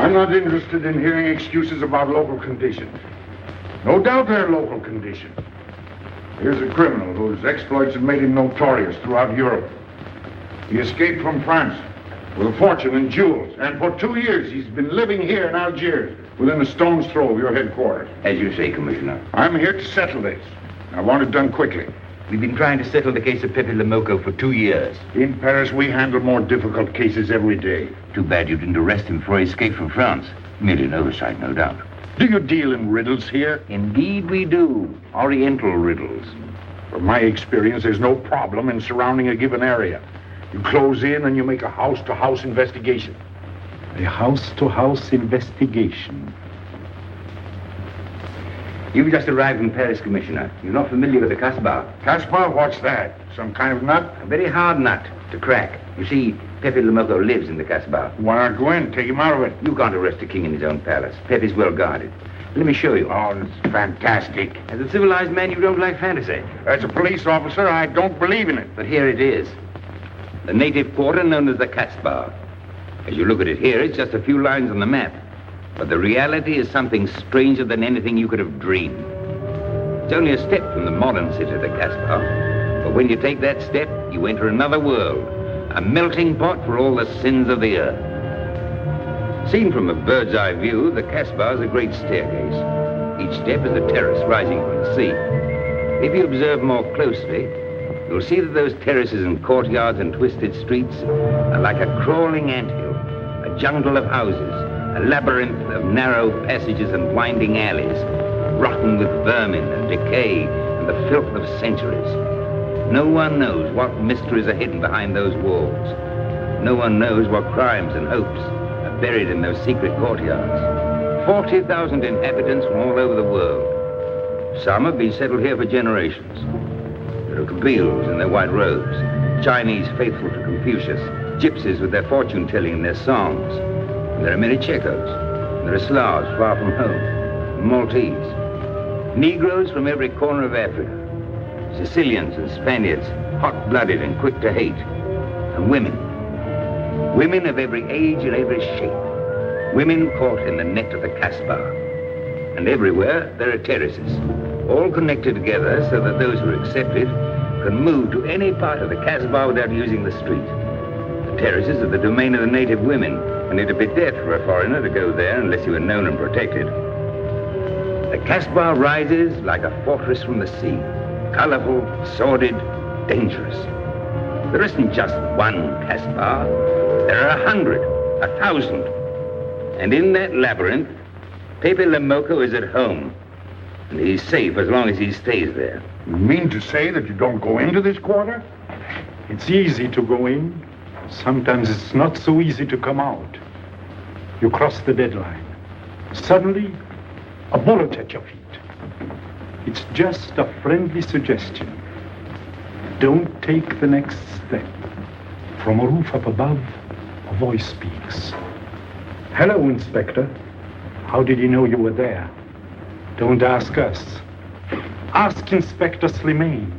I'm not interested in hearing excuses about local conditions. No doubt they're local conditions. Here's a criminal whose exploits have made him notorious throughout Europe. He escaped from France with a fortune in jewels, and for 2 years he's been living here in Algiers, within a stone's throw of your headquarters. As you say, Commissioner. I'm here to settle this. I want it done quickly. We've been trying to settle the case of Pepe le Moko for 2 years. In Paris, we handle more difficult cases every day. Too bad you didn't arrest him before he escaped from France. Merely an oversight, no doubt. Do you deal in riddles here? Indeed we do. Oriental riddles. From my experience, there's no problem in surrounding a given area. You close in and you make a house-to-house investigation. A house-to-house investigation. You've just arrived in Paris, Commissioner. You're not familiar with the Casbah. Casbah? What's that? Some kind of nut? A very hard nut to crack. You see, Pepe le Moko lives in the Casbah. Why not go in? Take him out of it. You can't arrest a king in his own palace. Pepe's well guarded. Let me show you. Oh, it's fantastic. As a civilized man, you don't like fantasy. As a police officer, I don't believe in it. But here it is. The native quarter known as the Casbah. As you look at it here, it's just a few lines on the map. But the reality is something stranger than anything you could have dreamed. It's only a step from the modern city, the Casbah. But when you take that step, you enter another world, a melting pot for all the sins of the earth. Seen from a bird's eye view, the Casbah is a great staircase. Each step is a terrace rising from the sea. If you observe more closely, you'll see that those terraces and courtyards and twisted streets are like a crawling anthill, a jungle of houses, a labyrinth of narrow passages and winding alleys, rotten with vermin and decay and the filth of centuries. No one knows what mysteries are hidden behind those walls. No one knows what crimes and hopes are buried in those secret courtyards. 40,000 inhabitants from all over the world. Some have been settled here for generations. There are Kabyles in their white robes, Chinese faithful to Confucius, gypsies with their fortune-telling and their songs. And there are many Checos. There are Slavs far from home, Maltese, Negroes from every corner of Africa, Sicilians and Spaniards, hot-blooded and quick to hate, and women. Women of every age and every shape. Women caught in the net of the Casbah. And everywhere there are terraces, all connected together so that those who are accepted can move to any part of the Casbah without using the street. The terraces are the domain of the native women, and it'd be death for a foreigner to go there unless he were known and protected. The Casbah rises like a fortress from the sea. colorful, sordid, dangerous. There isn't just one Casbah. There are 100, 1,000. And in that labyrinth, Pepe le Moko is at home. And he's safe as long as he stays there. You mean to say that you don't go into this quarter? It's easy to go in. Sometimes it's not so easy to come out. You cross the deadline. Suddenly, a bullet at your feet. It's just a friendly suggestion. Don't take the next step. From a roof up above, a voice speaks. Hello, Inspector. How did you know you were there? Don't ask us. Ask Inspector Slimane.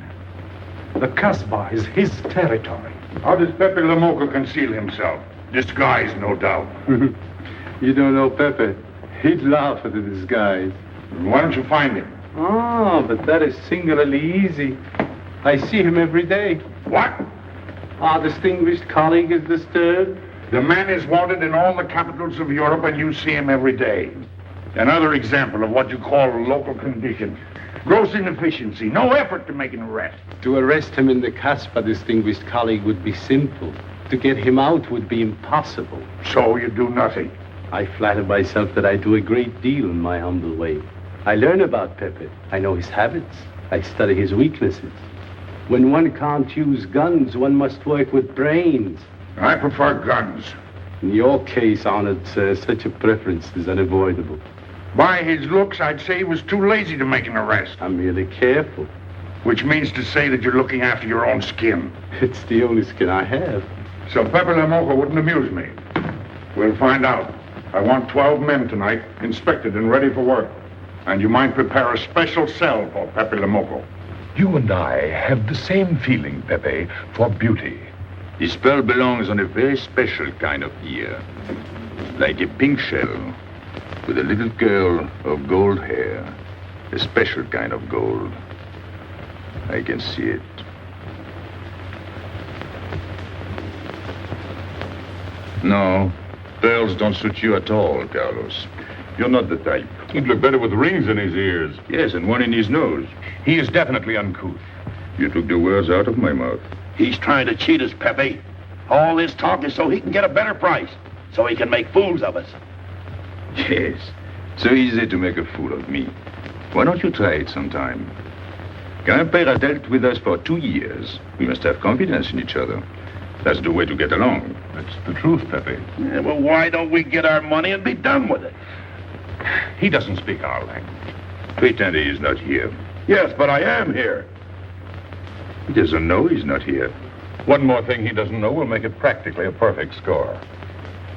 The Casbah is his territory. How does Pepe le Moko conceal himself? Disguise, no doubt. You don't know Pepe. He'd laugh at the disguise. Why don't you find him? Oh, but that is singularly easy. I see him every day. What? Our distinguished colleague is disturbed. The man is wanted in all the capitals of Europe, and you see him every day. Another example of what you call local condition. Gross inefficiency, no effort to make an arrest. To arrest him in the Casbah, distinguished colleague, would be simple. To get him out would be impossible. So you do nothing. I flatter myself that I do a great deal in my humble way. I learn about Pepe. I know his habits. I study his weaknesses. When one can't use guns, one must work with brains. I prefer guns. In your case, honored sir, such a preference is unavoidable. By his looks, I'd say he was too lazy to make an arrest. I'm merely careful. Which means to say that you're looking after your own skin. It's the only skin I have. So Pepe le Moko wouldn't amuse me. We'll find out. I want 12 men tonight, inspected and ready for work. And you might prepare a special cell for Pepe le Moko. You and I have the same feeling, Pepe, for beauty. This pearl belongs on a very special kind of ear. Like a pink shell, with a little curl of gold hair. A special kind of gold. I can see it. No, pearls don't suit you at all, Carlos. You're not the type. He'd look better with rings in his ears. Yes, and one in his nose. He is definitely uncouth. You took the words out of my mouth. He's trying to cheat us, Pepe. All this talk is so he can get a better price, so he can make fools of us. Yes, so easy to make a fool of me. Why don't you try it sometime? Gangster has dealt with us for 2 years. We must have confidence in each other. That's the way to get along. That's the truth, Pepe. Yeah, well, why don't we get our money and be done with it? He doesn't speak our language. Pretend he is not here. Yes, but I am here. He doesn't know he's not here. One more thing he doesn't know will make it practically a perfect score.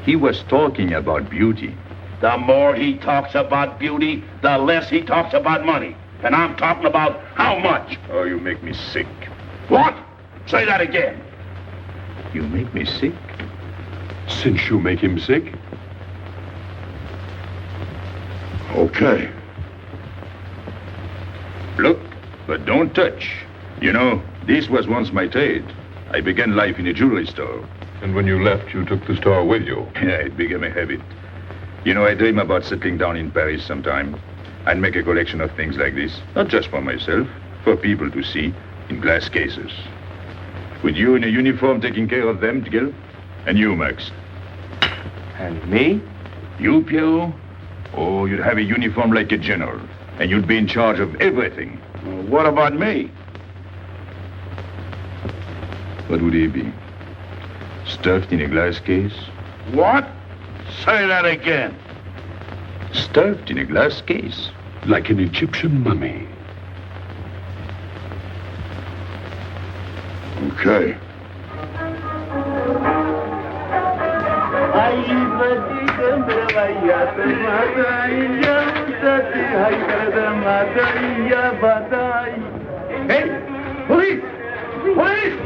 He was talking about beauty. The more he talks about beauty, the less he talks about money. And I'm talking about how much. Oh, you make me sick. What? Say that again. You make me sick? Since you make him sick? Okay. Look, but don't touch. You know, this was once my trade. I began life in a jewelry store. And when you left, you took the store with you. Yeah, it became a habit. You know, I dream about settling down in Paris sometime. I'd make a collection of things like this. Not just for myself, for people to see, in glass cases. With you in a uniform taking care of them, Gil? And you, Max? And me? You, Pierrot? Oh, you'd have a uniform like a general. And you'd be in charge of everything. Well, what about me? What would he be? Stuffed in a glass case? What? Say that again. Stuffed in a glass case? Like an Egyptian mummy. Okay. Hey! Police! Police!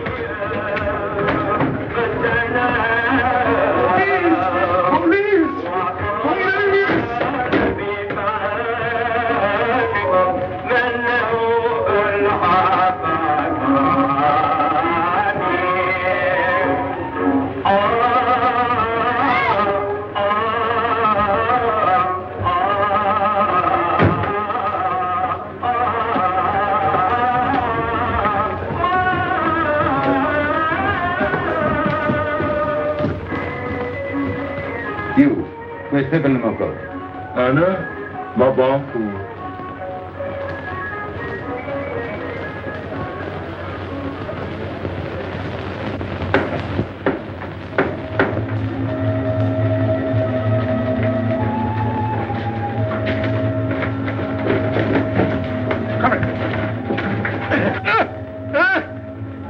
Where's Pepe le Moko? Anna, Babaku.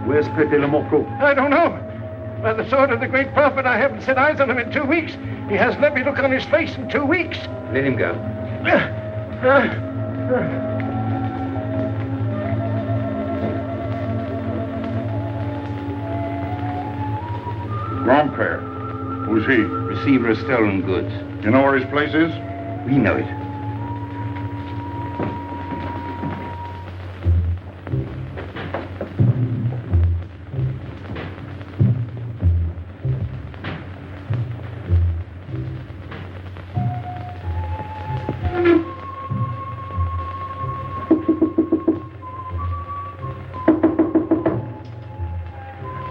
Where's Pepe le Moko? I don't know. By the sword of the great prophet, I haven't set eyes on him in 2 weeks. He hasn't let me look on his face in 2 weeks. Let him go. Grand-père. Who's he? Receiver of stolen goods. You know where his place is? We know it.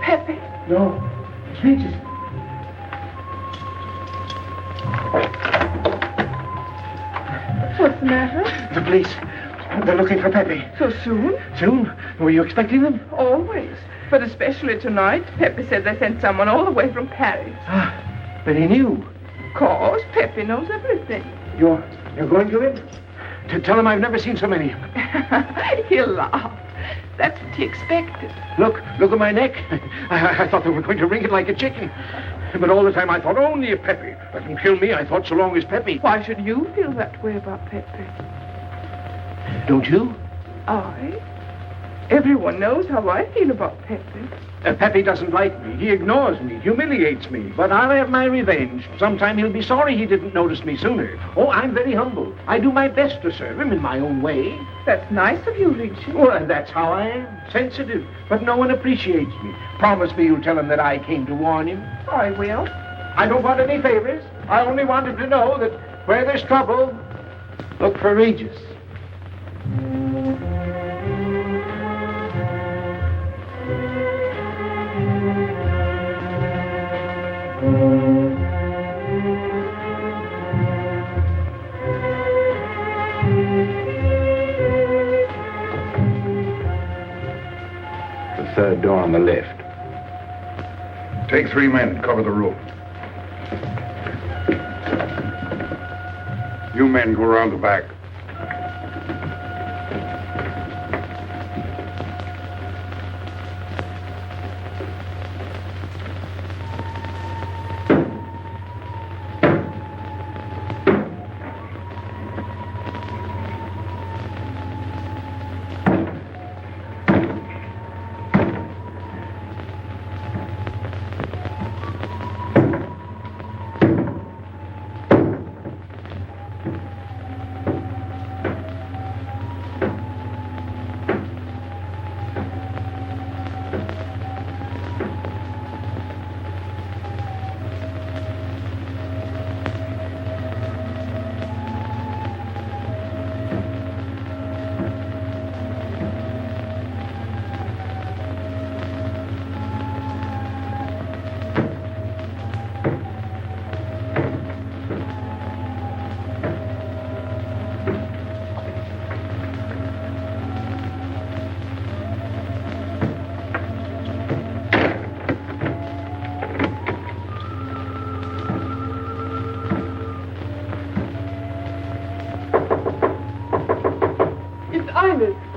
Pepe. No. Strangers. What's the matter? The police. They're looking for Pepe. So soon? Soon? Were you expecting them? Always. But especially tonight. Pepe said they sent someone all the way from Paris. Ah, but he knew. Of course, Pepe knows everything. You're going to him? To tell him I've never seen so many. He'll laugh. That's what he expected. Look at my neck. I thought they were going to wring it like a chicken. But all the time I thought only of Pepe. Let him kill me, I thought, so long as Pepe. Why should you feel that way about Pepe? Don't you? I? Everyone knows how I feel about Pepe. Pepe doesn't like me. He ignores me, humiliates me. But I'll have my revenge. Sometime he'll be sorry he didn't notice me sooner. Oh, I'm very humble. I do my best to serve him in my own way. That's nice of you, Richard. Well, that's how I am. Sensitive. But no one appreciates me. Promise me you'll tell him that I came to warn him. I will. I don't want any favors. I only want him to know that where there's trouble, look for Regis. The third door on the left. Take 3 men and cover the room. You men go around the back.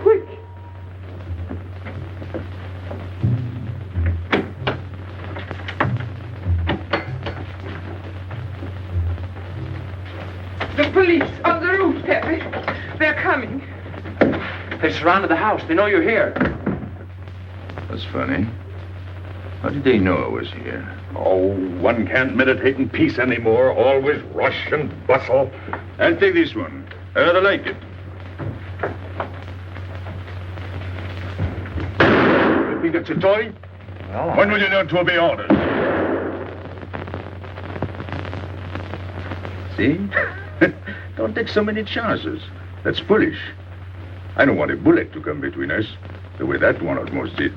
Quick! The police on the roof, Pepe. They're coming. They surrounded the house. They know you're here. That's funny. How did they know I was here? Oh, one can't meditate in peace anymore. Always rush and bustle. I'll take this one. I rather like it. You think it's a toy? Well, When will you learn to obey orders? See? Don't take so many chances. That's foolish. I don't want a bullet to come between us, the way that one almost did.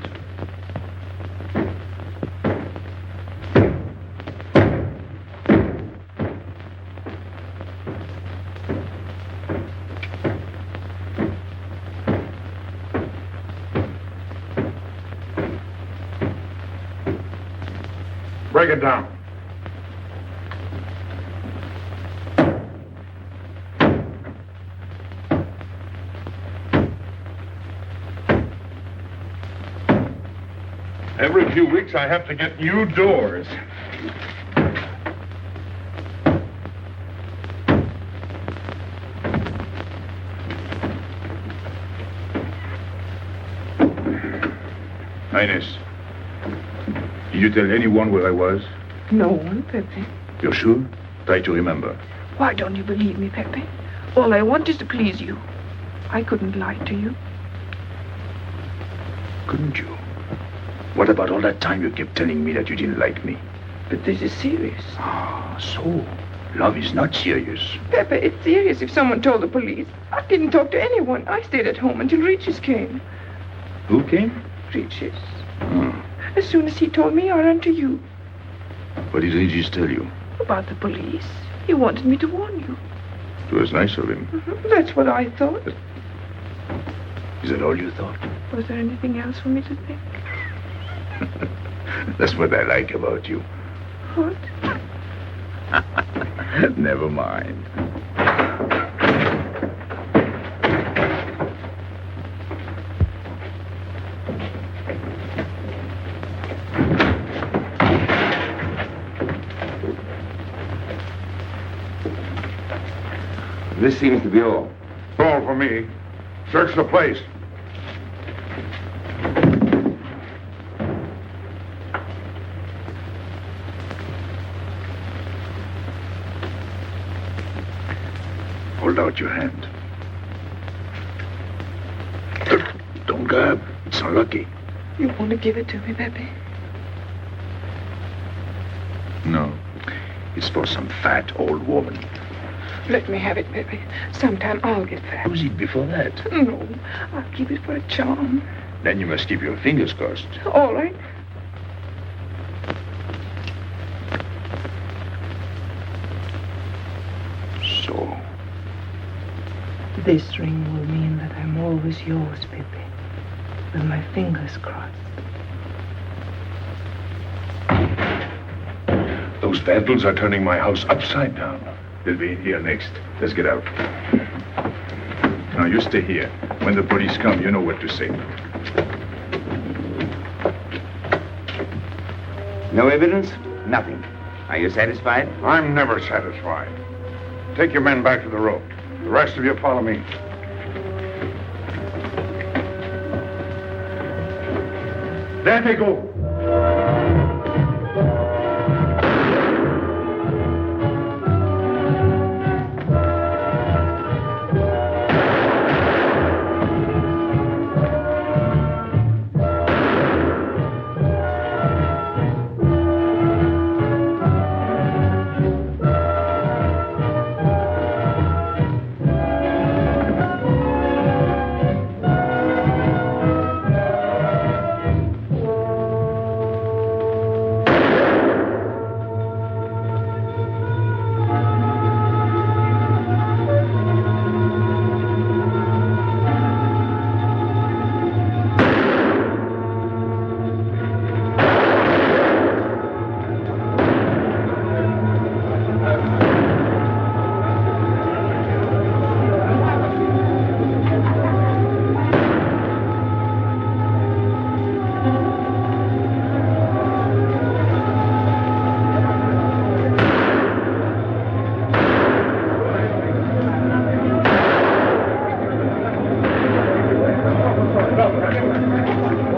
Break it down. Every few weeks I have to get new doors. Highness, did you tell anyone where I was? No one, Pepe. You're sure? Try to remember. Why don't you believe me, Pepe? All I want is to please you. I couldn't lie to you. Couldn't you? What about all that time you kept telling me that you didn't like me? But this is serious. Ah, so love is not serious. Pepe, it's serious if someone told the police. I didn't talk to anyone. I stayed at home until Regis came. Who came? Regis. Hmm. As soon as he told me, I ran to you. What did Regis tell you? About the police. He wanted me to warn you. It was nice of him. That's what I thought. Is that all you thought? Was there anything else for me to think? That's what I like about you. What? Never mind. This seems to be all. All for me. Search the place. Hold out your hand. Don't grab. It's unlucky. You want to give it to me, Pepe? No. It's for some fat old woman. Let me have it, Pepe. Sometime I'll get fat. Use it before that. No, I'll keep it for a charm. Then you must keep your fingers crossed. All right. So. This ring will mean that I'm always yours, Pepe. With my fingers crossed. Those vandals are turning my house upside down. They'll be in here next. Let's get out. Now, you stay here. When the police come, you know what to say. No evidence? Nothing. Are you satisfied? I'm never satisfied. Take your men back to the road. The rest of you follow me. There they go.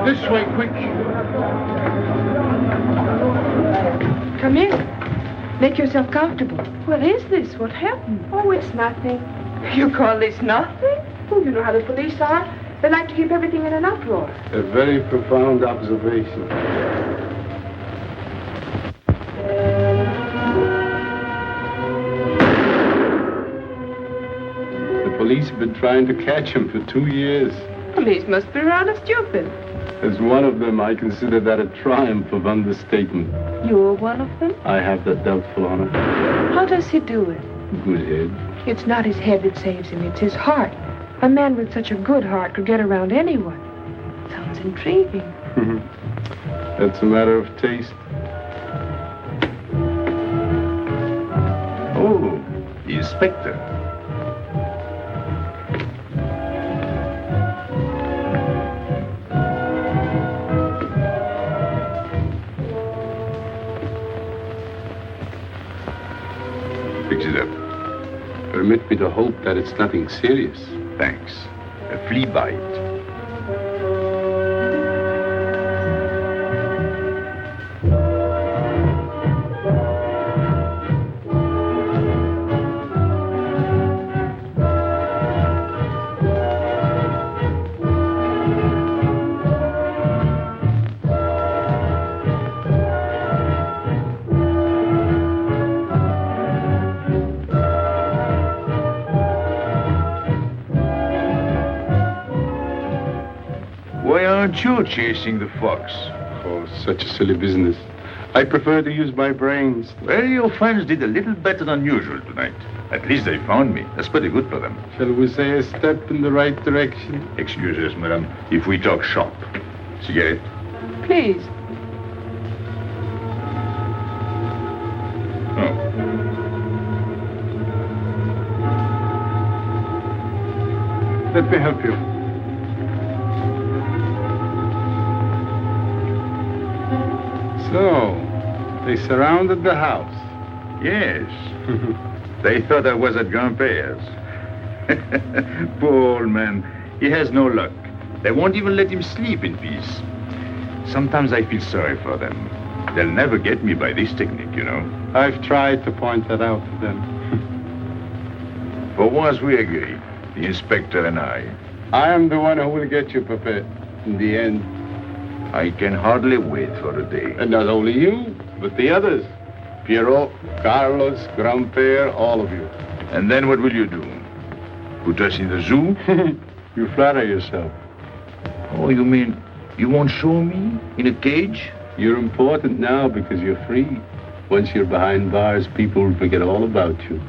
This way, quick. Come in. Make yourself comfortable. What is this? What happened? Oh, it's nothing. You call this nothing? Oh, you know how the police are. They like to keep everything in an uproar. A very profound observation. The police have been trying to catch him for 2 years. Police must be rather stupid. As one of them, I consider that a triumph of understatement. You're one of them? I have that doubtful honor. How does he do it? Good head. It's not his head that saves him, it's his heart. A man with such a good heart could get around anyone. Sounds intriguing. That's a matter of taste. Oh, the inspector. Fix it up. Permit me to hope that it's nothing serious. Thanks. A flea bite. Why aren't you chasing the fox? Oh, such a silly business. I prefer to use my brains. Well, your friends did a little better than usual tonight. At least they found me. That's pretty good for them. Shall we say a step in the right direction? Excuse us, madam, if we talk shop. Cigarette? Please. Oh. Let me help you. So, they surrounded the house. Yes. They thought I was at Gangster's. Poor old man. He has no luck. They won't even let him sleep in peace. Sometimes I feel sorry for them. They'll never get me by this technique, you know. I've tried to point that out to them. For once we agree, the inspector and I. I am the one who will get you, Pepe, in the end. I can hardly wait for the day. And not only you, but the others. Pierrot, Carlos, Grandpère, all of you. And then what will you do? Put us in the zoo? You flatter yourself. Oh, you mean you won't show me in a cage? You're important now because you're free. Once you're behind bars, people will forget all about you.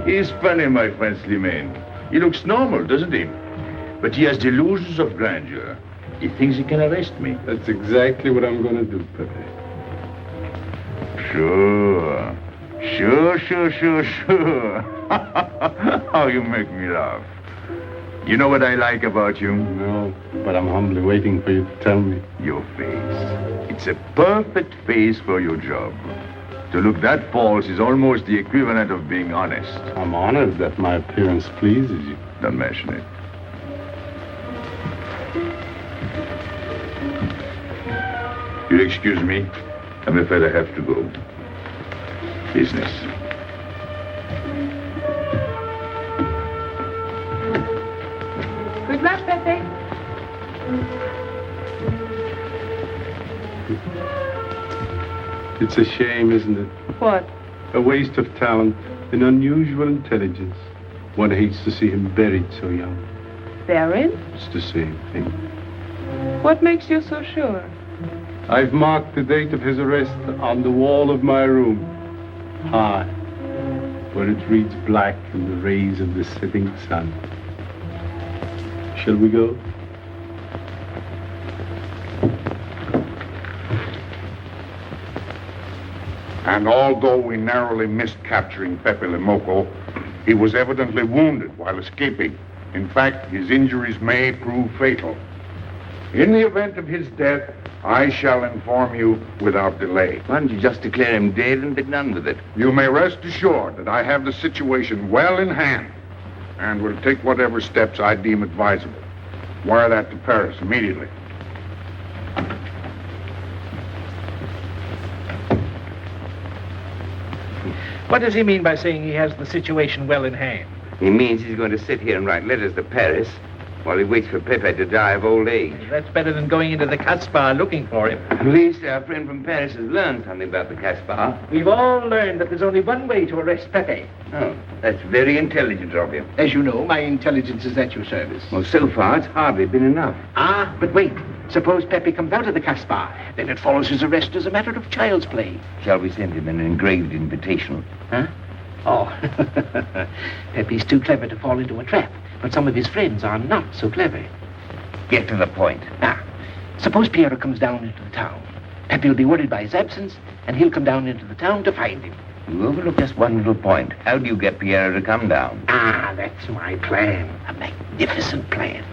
He's funny, my friend Slimane. He looks normal, doesn't he? But he has delusions of grandeur. He thinks he can arrest me. That's exactly what I'm going to do, Pepe. Sure. Sure. How you make me laugh. You know what I like about you? No, but I'm humbly waiting for you to tell me. Your face. It's a perfect face for your job. To look that false is almost the equivalent of being honest. I'm honored that my appearance pleases you. Don't mention it. You'll excuse me. I'm afraid I have to go. Business. Good luck, Pepe. It's a shame, isn't it? What? A waste of talent, an unusual intelligence. One hates to see him buried so young. Buried? It's the same thing. What makes you so sure? I've marked the date of his arrest on the wall of my room. High, where it reads black in the rays of the setting sun. Shall we go? And although we narrowly missed capturing Pepe le Moko, he was evidently wounded while escaping. In fact, his injuries may prove fatal. In the event of his death, I shall inform you without delay. Why don't you just declare him dead and be done with it? You may rest assured that I have the situation well in hand and will take whatever steps I deem advisable. Wire that to Paris immediately. What does he mean by saying he has the situation well in hand? He means he's going to sit here and write letters to Paris while he waits for Pepe to die of old age. That's better than going into the Casbah looking for him. At least our friend from Paris has learned something about the Casbah. We've all learned that there's only one way to arrest Pepe. Oh, that's very intelligent of you. As you know, my intelligence is at your service. Well, so far, it's hardly been enough. Ah, but wait. Suppose Pepe comes out of the Casbah. Then it follows his arrest as a matter of child's play. Shall we send him an engraved invitation? Huh? Oh, Pepe's too clever to fall into a trap. But some of his friends are not so clever. Get to the point. Now, suppose Piero comes down into the town. Pepe will be worried by his absence, and he'll come down into the town to find him. You overlook just one little point. How do you get Piero to come down? Ah, that's my plan. A magnificent plan.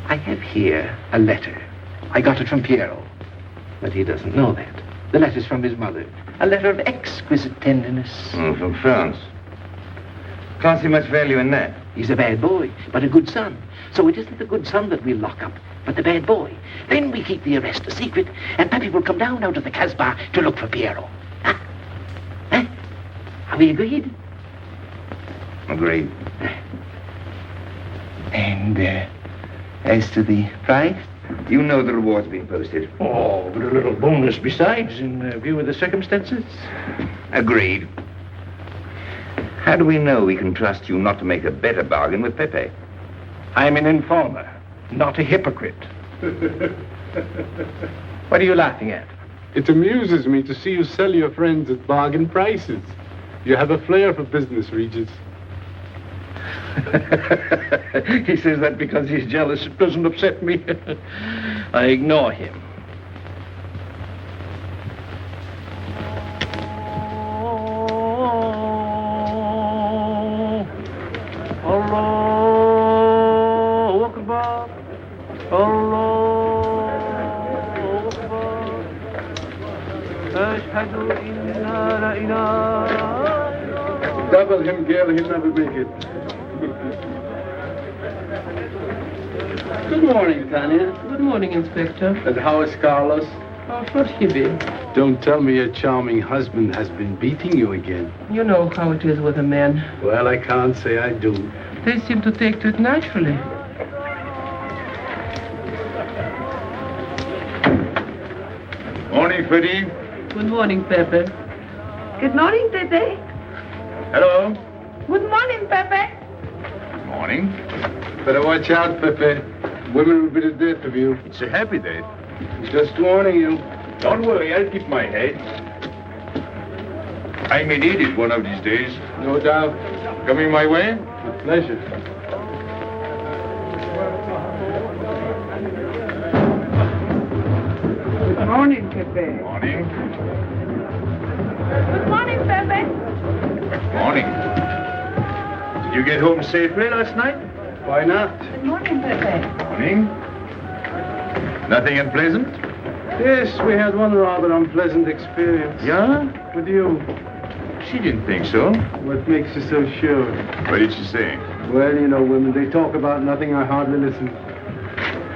I have here a letter. I got it from Piero. But he doesn't know that. The letter's from his mother. A letter of exquisite tenderness. From France. Can't see much value in that. He's a bad boy, but a good son. So it isn't the good son that we'll lock up, but the bad boy. Then we keep the arrest a secret, and Pepe will come down out of the Casbah to look for Piero. Huh? Huh? Are we agreed? Agreed. And, as to the price? You know the reward's been posted. Oh, but a little bonus besides, in view of the circumstances. Agreed. How do we know we can trust you not to make a better bargain with Pepe? I'm an informer, not a hypocrite. What are you laughing at? It amuses me to see you sell your friends at bargain prices. You have a flair for business, Regis. He says that because he's jealous. It doesn't upset me. I ignore him. Double him, Gail, he'll never make it. Good morning, Tanya. Good morning, Inspector. And how is Carlos? How should he be? Don't tell me your charming husband has been beating you again. You know how it is with a man. Well, I can't say I do. They seem to take to it naturally. Morning, Freddie. Good morning, Pepe. Good morning, Pepe. Hello. Good morning, Pepe. Morning. Better watch out, Pepe. Women will be the death of you. It's a happy day. Just warning you. Don't worry, I'll keep my head. I may need it one of these days. No doubt. Coming my way? With pleasure. Good morning, Pepe. Morning. Good morning, Pepe. Morning. Did you get home safely last night? Why not? Good morning, Pepe. Morning. Nothing unpleasant? Yes, we had one rather unpleasant experience. Yeah? With you. She didn't think so. What makes you so sure? What did she say? Well, you know, women, they talk about nothing. I hardly listen.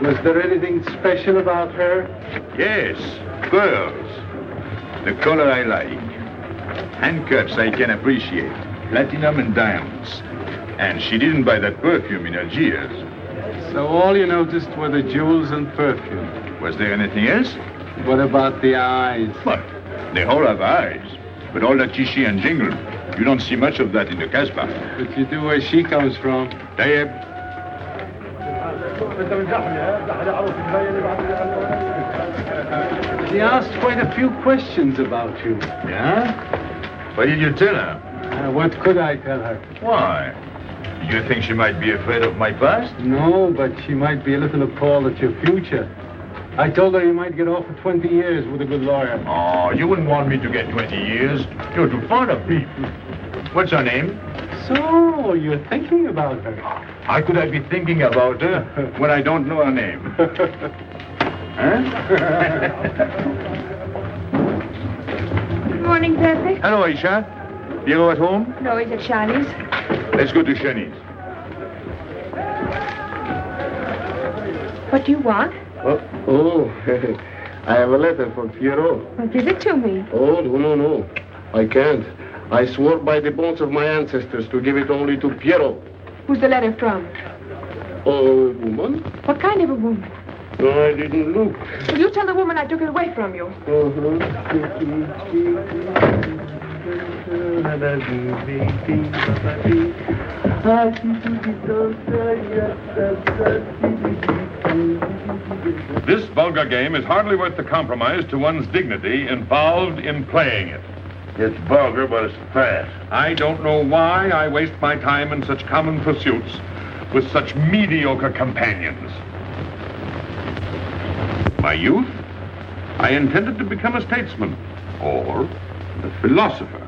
Was there anything special about her? Yes, pearls. The color I like. Handcuffs I can appreciate. Platinum and diamonds. And she didn't buy that perfume in Algiers. So all you noticed were the jewels and perfume. Was there anything else? What about the eyes? What? They all have eyes. But all that chichi and jingle, you don't see much of that in the Casbah. But you do where she comes from. Tayyib. She asked quite a few questions about you. Yeah? What did you tell her? What could I tell her? Why? You think she might be afraid of my past? No, but she might be a little appalled at your future. I told her you might get off for 20 years with a good lawyer. Oh, you wouldn't want me to get 20 years. You're too fond of me. What's her name? So, you're thinking about her. How could I be thinking about her when I don't know her name? Huh? Good morning, Pepe. Hello, Aisha. Piero at home? No, he's at Shani's. Let's go to Shani's. What do you want? Oh, I have a letter for Piero. Well, give it to me. Oh, no. I can't. I swore by the bones of my ancestors to give it only to Piero. Who's the letter from? Oh, woman? What kind of a woman? No, I didn't look. Will you tell the woman I took it away from you? This vulgar game is hardly worth the compromise to one's dignity involved in playing it. It's vulgar, but it's fast. I don't know why I waste my time in such common pursuits with such mediocre companions. My youth, I intended to become a statesman or a philosopher.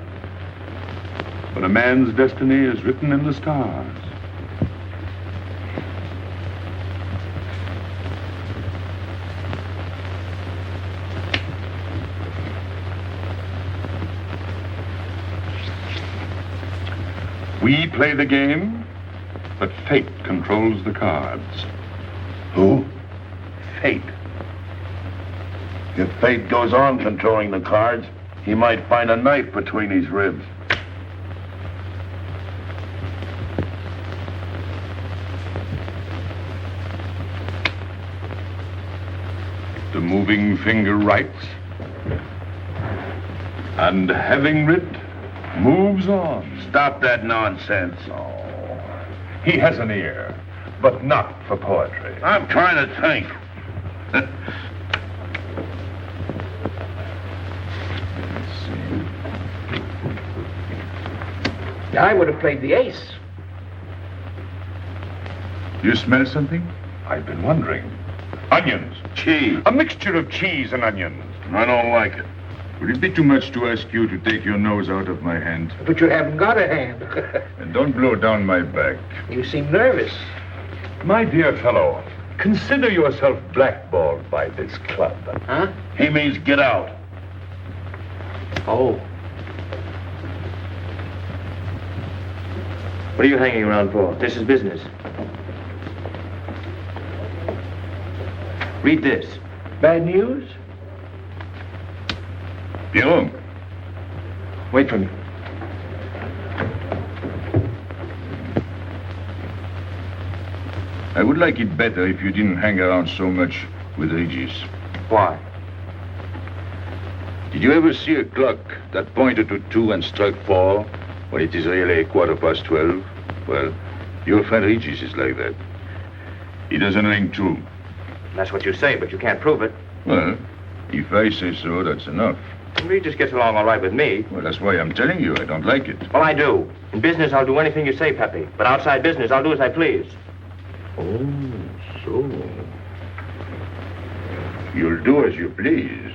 But a man's destiny is written in the stars. We play the game, but fate controls the cards. Who? Fate. If fate goes on controlling the cards, he might find a knife between his ribs. The moving finger writes, and having writ, moves on. Stop that nonsense. Oh, he has an ear, but not for poetry. I'm trying to think. I would have played the ace. You smell something? I've been wondering. Onions. Cheese. A mixture of cheese and onions. I don't like it. Would it be too much to ask you to take your nose out of my hand? But you haven't got a hand. And don't blow down my back. You seem nervous. My dear fellow, consider yourself blackballed by this club. Huh? He means get out. Oh. What are you hanging around for? This is business. Read this. Bad news? Pierrot. Wait for me. I would like it better if you didn't hang around so much with Regis. Why? Did you ever see a clock that pointed to 2 and struck 4 when it is really 12:15? Well, your friend Regis is like that. He doesn't ring 2. That's what you say, but you can't prove it. Well, if I say so, that's enough. Regis gets along all right with me. Well, that's why I'm telling you I don't like it. Well, I do. In business, I'll do anything you say, Pepe. But outside business, I'll do as I please. Oh, so. You'll do as you please.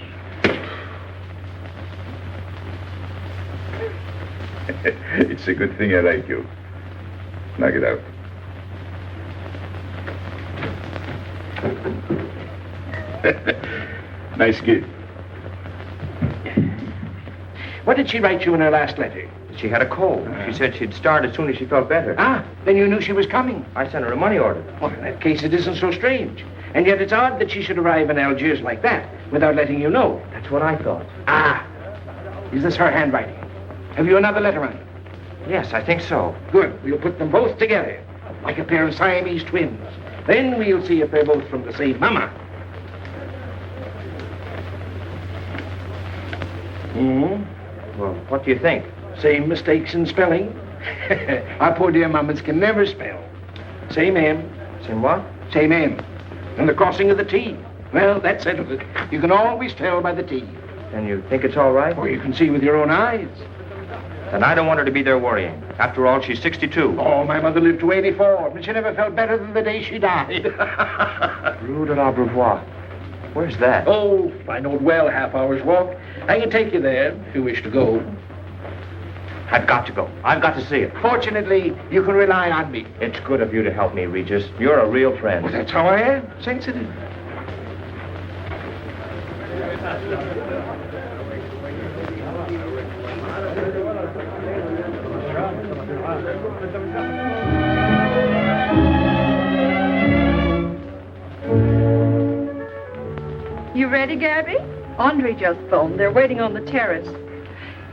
It's a good thing I like you. Knock it out. Nice gig. What did she write you in her last letter? She had a cold. She said she'd start as soon as she felt better. Ah, then you knew she was coming. I sent her a money order. Well, in that case, it isn't so strange. And yet it's odd that she should arrive in Algiers like that without letting you know. That's what I thought. Ah, is this her handwriting? Have you another letter on it? Yes, I think so. Good. We'll put them both together, like a pair of Siamese twins. Then we'll see if they're both from the same mama. Well, what do you think? Same mistakes in spelling. Our poor dear mamas can never spell. Same M. Same what? Same M. And the crossing of the T. Well, that settles it. You can always tell by the T. And you think it's all right? Or you can see with your own eyes. Then I don't want her to be there worrying. After all, she's 62. Oh, my mother lived to 84, but she never felt better than the day she died. Rue de l'Abreuvoir. Where's that? Oh, I know it well, half hour's walk. I can take you there if you wish to go. I've got to go. I've got to see it. Fortunately, you can rely on me. It's good of you to help me, Regis. You're a real friend. Well, that's how I am. Sensitive. You ready, Gabby? Andre just phoned. They're waiting on the terrace.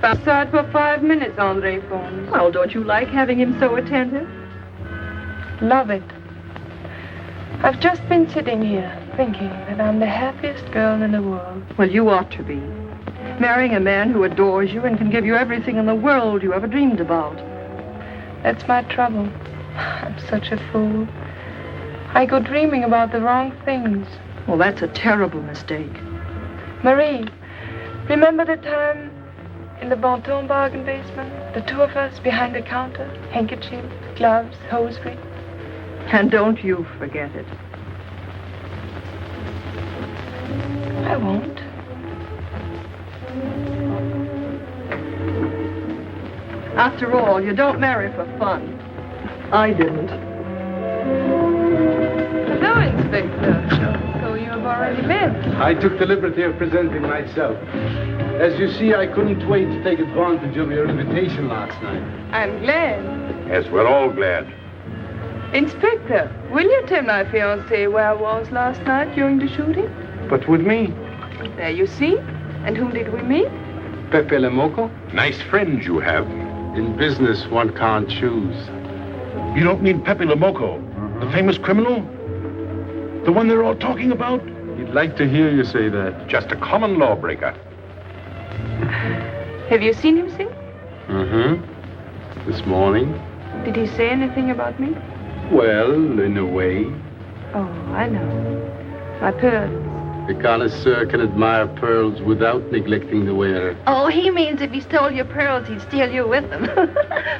Outside for 5 minutes, Andre phoned. Well, don't you like having him so attentive? Love it. I've just been sitting here thinking that I'm the happiest girl in the world. Well, you ought to be. Marrying a man who adores you and can give you everything in the world you ever dreamed about. That's my trouble. I'm such a fool. I go dreaming about the wrong things. Well, that's a terrible mistake. Marie, remember the time in the Bonton bargain basement? The two of us behind the counter, handkerchief, gloves, hosiery. And don't you forget it. I won't. After all, you don't marry for fun. I didn't. Hello, Inspector. So you have already met. I took the liberty of presenting myself. As you see, I couldn't wait to take advantage of your invitation last night. I'm glad. Yes, we're all glad. Inspector, will you tell my fiancé where I was last night during the shooting? But with me, There you see. And whom did we meet? Pepe le Moko? Nice friends you have. In business, one can't choose. You don't mean Pepe le Moko, the famous criminal? The one they're all talking about? He'd like to hear you say that. Just a common lawbreaker. Have you seen him since? This morning? Did he say anything about me? Well, in a way. Oh, I know. My pearls. A connoisseur can admire pearls without neglecting the wearer. Oh, he means if he stole your pearls, he'd steal you with them.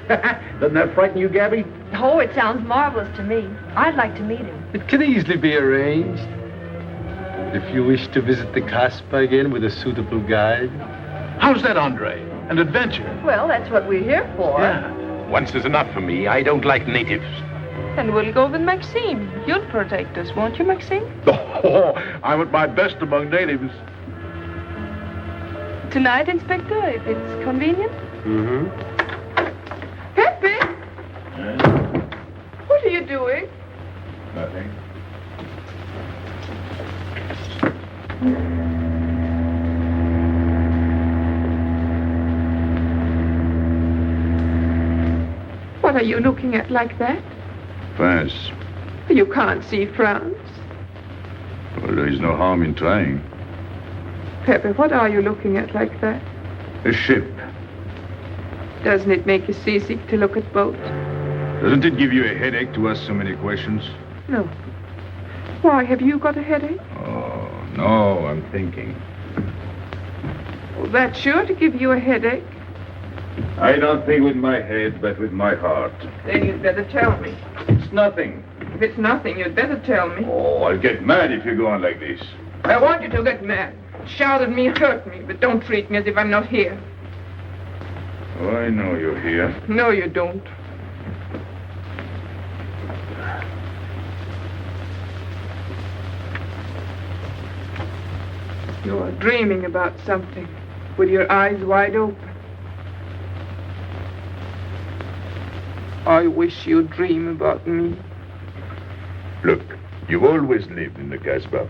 Doesn't that frighten you, Gabby? Oh, it sounds marvelous to me. I'd like to meet him. It can easily be arranged. If you wish to visit the Casbah again with a suitable guide. How's that, Andre? An adventure? Well, that's what we're here for. Once is enough for me. I don't like natives. And we'll go with Maxime. You'll protect us, won't you, Maxime? Oh, I'm at my best among natives. Tonight, Inspector, if it's convenient. Pepe! What are you doing? Nothing. What are you looking at like that? France. You can't see France. Well, there is no harm in trying. Pepe, what are you looking at like that? A ship. Doesn't it make you seasick to look at boats? Doesn't it give you a headache to ask so many questions? No. Why, have you got a headache? Oh, no, I'm thinking. Well, that's sure to give you a headache. I don't think with my head, but with my heart. Then you'd better tell me. It's nothing. If it's nothing, you'd better tell me. Oh, I'll get mad if you go on like this. I want you to get mad. Shout at me, hurt me, but don't treat me as if I'm not here. Oh, I know you're here. No, you don't. You're dreaming about something with your eyes wide open. I wish you'd dream about me. Look, you've always lived in the Casbah.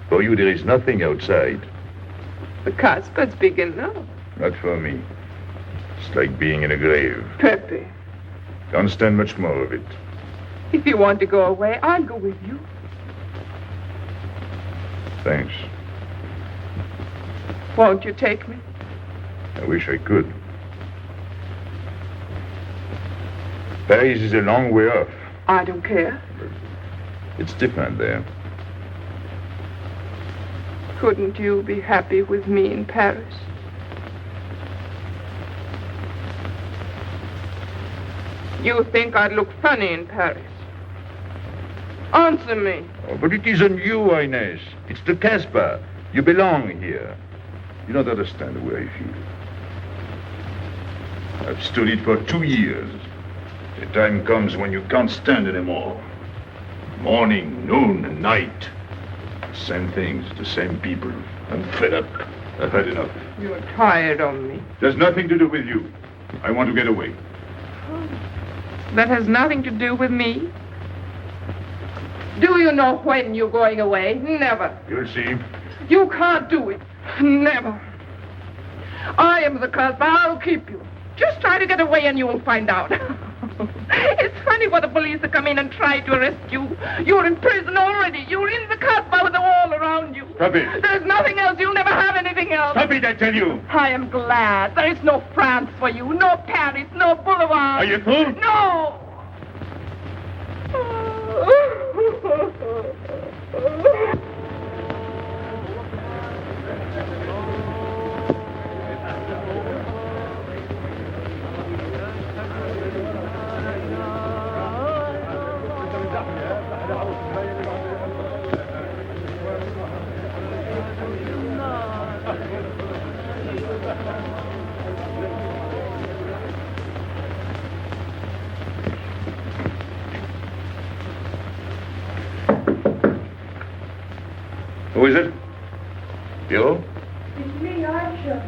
For you, there is nothing outside. The Casbah's big enough. Not for me. It's like being in a grave. Pepe, Can't stand much more of it. if you want to go away, I'll go with you. Thanks. Won't you take me? I wish I could. Paris is a long way off. I don't care. It's different there. Couldn't you be happy with me in Paris? You think I'd look funny in Paris? Answer me. Oh, but it isn't you, Inez. It's the Casbah. You belong here. You don't understand the way I feel. I've stood it for 2 years. The time comes when you can't stand anymore. Morning, noon, and night. Same things, the same people. I'm fed up. I've had enough. You're tired of me. There's nothing to do with you. I want to get away. That has nothing to do with me. Do you know when you're going away? Never. You'll see. You can't do it. Never. I am the Casbah. I'll keep you. Just try to get away and you'll find out. It's funny for the police to come in and try to arrest you. You're in prison already. You're in the Casbah with the wall around you. Stop it. There's nothing else. You'll never have anything else. Stop it, I tell you. I am glad. There is no France for you. No Paris. No Boulevard. Are you fool? No. Who is it? You? It's me, Archer.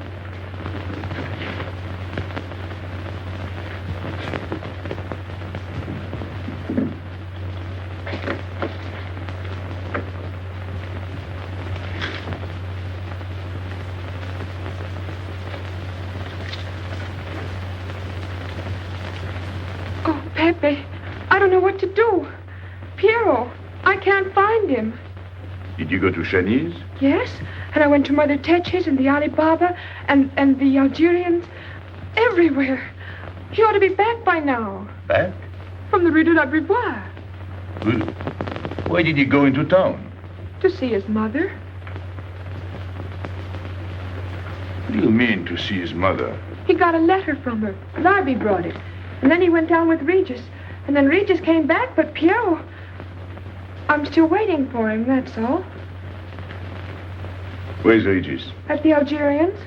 Oh, Pepe, I don't know what to do. Piero, I can't find him. Did you go to Shani's? Yes, and I went to Mother Tetch's and the Alibaba and the Algerians. Everywhere. He ought to be back by now. Back? From the Rue de la Brivoire. Why did he go into town? To see his mother. What do you mean, to see his mother? He got a letter from her. Larby brought it. And then he went down with Regis. And then Regis came back, but Piero... I'm still waiting for him, that's all. Where's Regis? At the Algerians.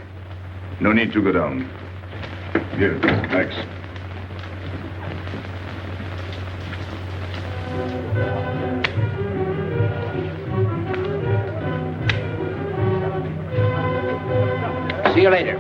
No need to go down. Here, thanks. See you later.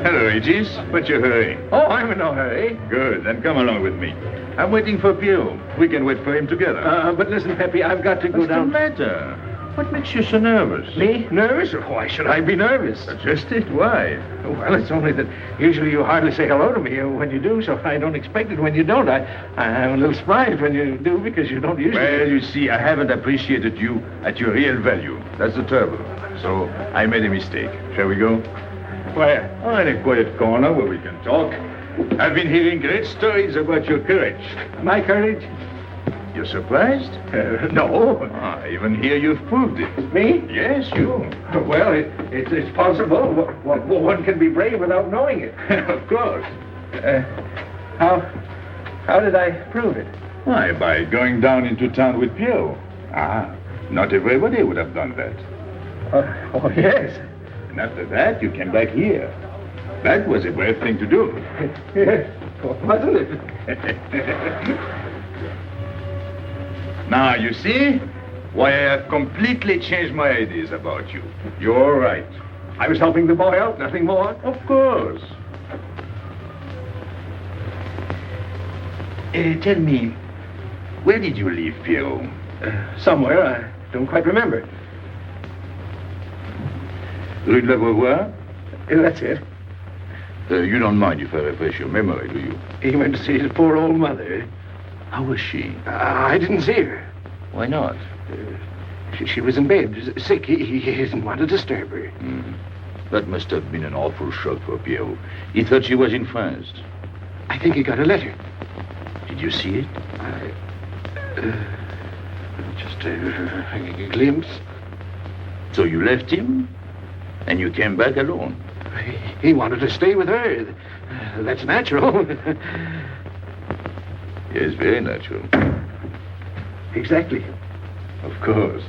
Hello, Regis. What's your hurry? Oh, I'm in no hurry. Good, then come along with me. I'm waiting for Piero. We can wait for him together. But listen, Pepe, I've got to go down. What's the matter? What makes you so nervous? Me? Nervous? Why should I be nervous? That's just it. Why? Well, it's only that usually you hardly say hello to me when you do, so I don't expect it when you don't. I'm a little surprised when you do because you don't usually. Well, you see, I haven't appreciated you at your real value. That's the trouble. So I made a mistake. Shall we go? Where? Oh, in a quiet corner where we can talk. I've been hearing great stories about your courage. My courage? You're surprised? No. I even hear you've proved it. Me? Yes, you. Well, it's possible. One can be brave without knowing it. Of course. How did I prove it? Why, by going down into town with Piero. Not everybody would have done that. Oh, yes. And after that, you came back here. That was a brave thing to do. Yes, wasn't it? Now, you see why I have completely changed my ideas about you. You're right. I was helping the boy out, nothing more. Of course. Tell me, where did you leave Piero? Somewhere, I don't quite remember. Rue de la Beauvoir? That's it. You don't mind if I refresh your memory, do you? He went to see his poor old mother. How was she? I didn't see her. Why not? She was in bed, sick. He didn't want to disturb her. That must have been an awful shock for Piero. He thought she was in France. I think he got a letter. Did you see it? Just a glimpse. So you left him, and you came back alone? He wanted to stay with her. That's natural. Yes, very natural. Exactly. Of course.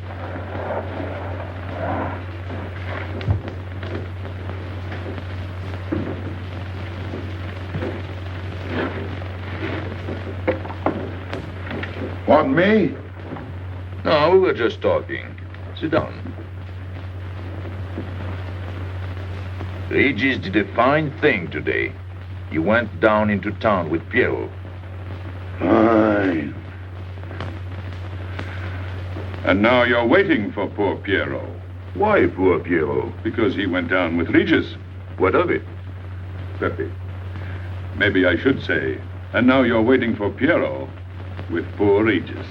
Want me? No, we were just talking. Sit down. Regis did a fine thing today. He went down into town with Piero. Fine. And now you're waiting for poor Piero. Why poor Piero? Because he went down with Regis. What of it? Pepe. Maybe I should say, and now you're waiting for Piero with poor Regis.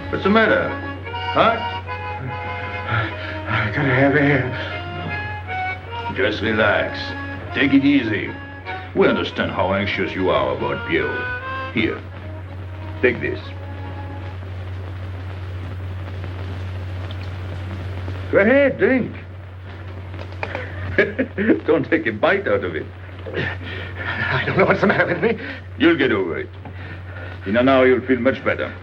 What's the matter? Hot? I gotta have air. Just relax. Take it easy. We understand how anxious you are about Piero. Here, take this. Go ahead, drink. Don't take a bite out of it. I don't know what's the matter with me. You'll get over it. In an hour, you'll feel much better.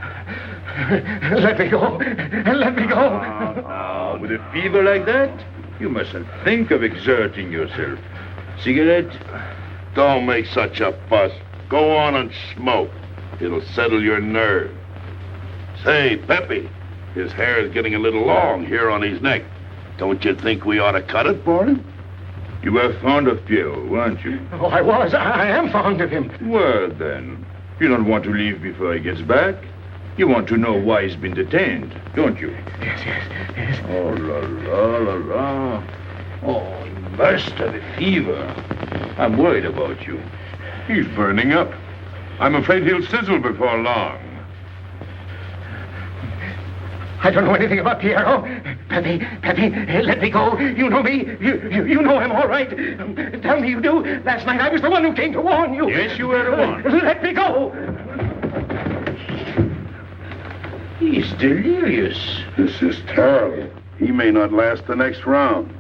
Let me go. Let me go. Now, with a fever like that, you mustn't think of exerting yourself. Cigarette? Don't make such a fuss. Go on and smoke. It'll settle your nerve. Say, Pepe, his hair is getting a little long here on his neck. Don't you think we ought to cut it for him? You were fond of Piero, weren't you? Oh, I was. I am fond of him. Well, then, you don't want to leave before he gets back. You want to know why he's been detained, don't you? Yes. Oh, la. Oh, he must have a fever. I'm worried about you. He's burning up. I'm afraid he'll sizzle before long. I don't know anything about Piero. Pepe, let me go. You know me. You know him all right. Tell me you do. Last night I was the one who came to warn you. Yes, you were the one. Let me go. He's delirious. This is terrible. He may not last the next round.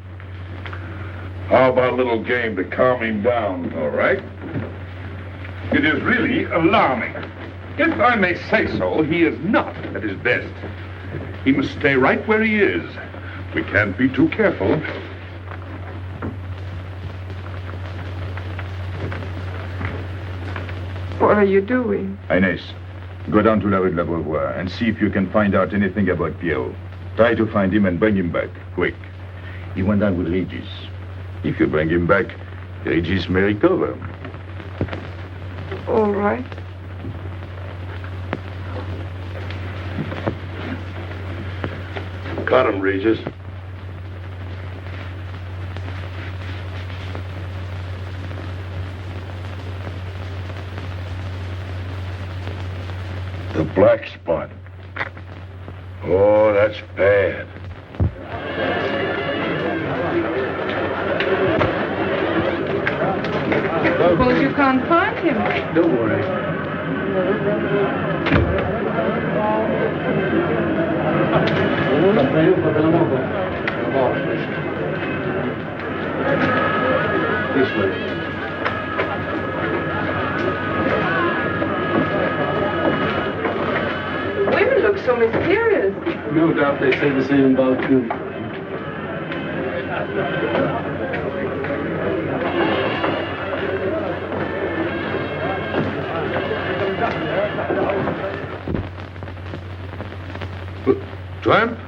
How about a little game to calm him down? All right. It is really alarming. If I may say so, he is not at his best. He must stay right where he is. We can't be too careful. What are you doing? Inés, go down to La Rue de la Beauvoir and see if you can find out anything about Piero. Try to find him and bring him back, quick. He went down with Regis. If you bring him back, Regis may recover. All right. Cut him, Regis. The black spot. Oh, that's bad. Suppose you can't find him. Don't worry. This way. Women look so mysterious. No doubt they say the same about you. Tramp?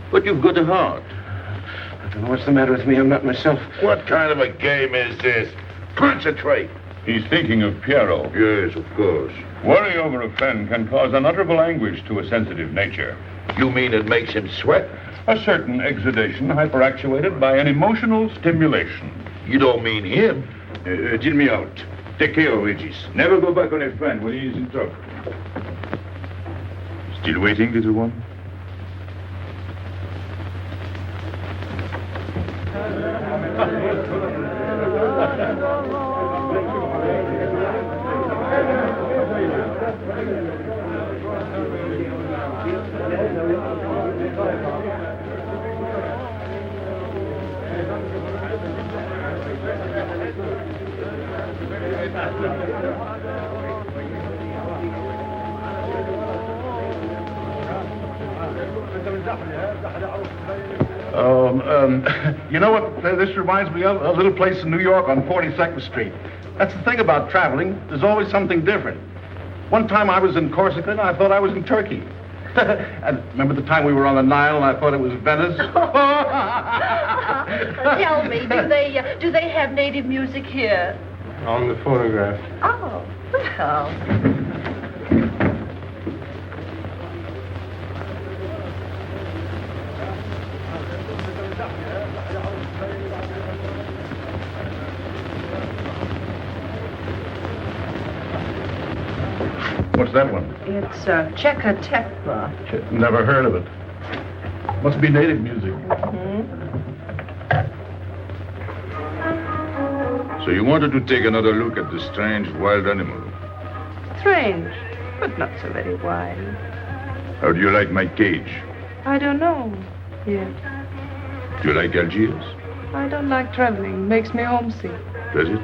But you've got a heart. I don't know what's the matter with me. I'm not myself. What kind of a game is this? Concentrate. He's thinking of Piero. Yes, of course. Worry over a friend can cause unutterable anguish to a sensitive nature. You mean it makes him sweat? A certain exudation hyperactuated by an emotional stimulation. You don't mean him? Deal me out. Take care of Regis. Never go back on a friend when he is in trouble. Still waiting, little one? You know what this reminds me of? A little place in New York on 42nd Street. That's the thing about traveling. There's always something different. One time I was in Corsica and I thought I was in Turkey. And remember the time we were on the Nile and I thought it was Venice? Tell me, do they have native music here? On the photograph. Oh, well. What's that one? It's Cheka Tekla. Never heard of it. Must be native music. So you wanted to take another look at the strange wild animal. Strange, but not so very wild. How do you like my cage? I don't know yet. Do you like Algiers? I don't like traveling. Makes me homesick. Does it?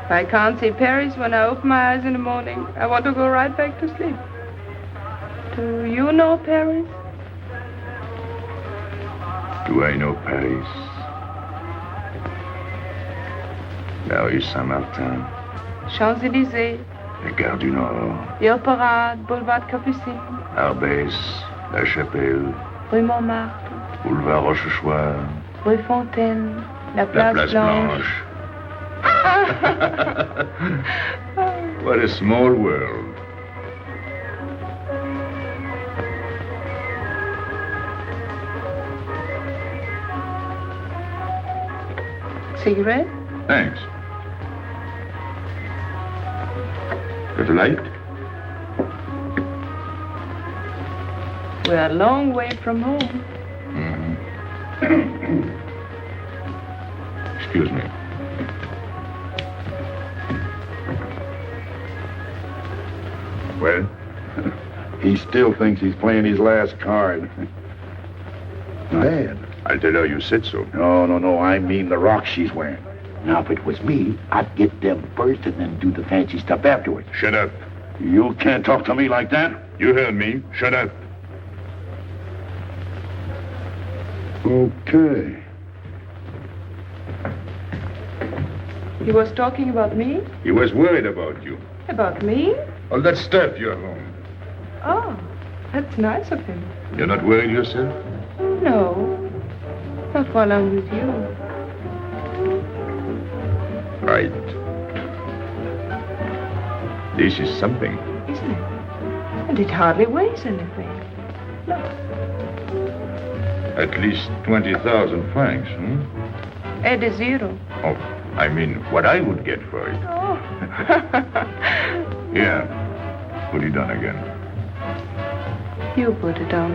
I can't see Paris when I open my eyes in the morning. I want to go right back to sleep. Do you know Paris? Do I know Paris? La rue Saint-Martin. Champs-Élysées, La Gare du Nord. the Opera, Boulevard Capucine, Arbès. La Chapelle. Rue Montmartre, Boulevard Rochechouart. Rue Fontaine, la La Place, Place Blanche. Blanche. What a small world. Cigarette? Thanks. Got a light? We're a long way from home. Excuse me. Well, he still thinks he's playing his last card. Bad. I'll tell her you said so. No. I mean the rock she's wearing. Now, if it was me, I'd get them first and then do the fancy stuff afterwards. Shut up. You can't talk to me like that. You heard me. Shut up. Okay. He was talking about me? He was worried about you. About me? All that stuff you have on. Oh, that's nice of him. You're not worried yourself? No, not while I'm with you. Right. This is something. Isn't it? And it hardly weighs anything. Look. At least 20,000 francs, Add a zero. Oh, I mean, what I would get for it. Oh. Yeah. Put it on again. You put it on.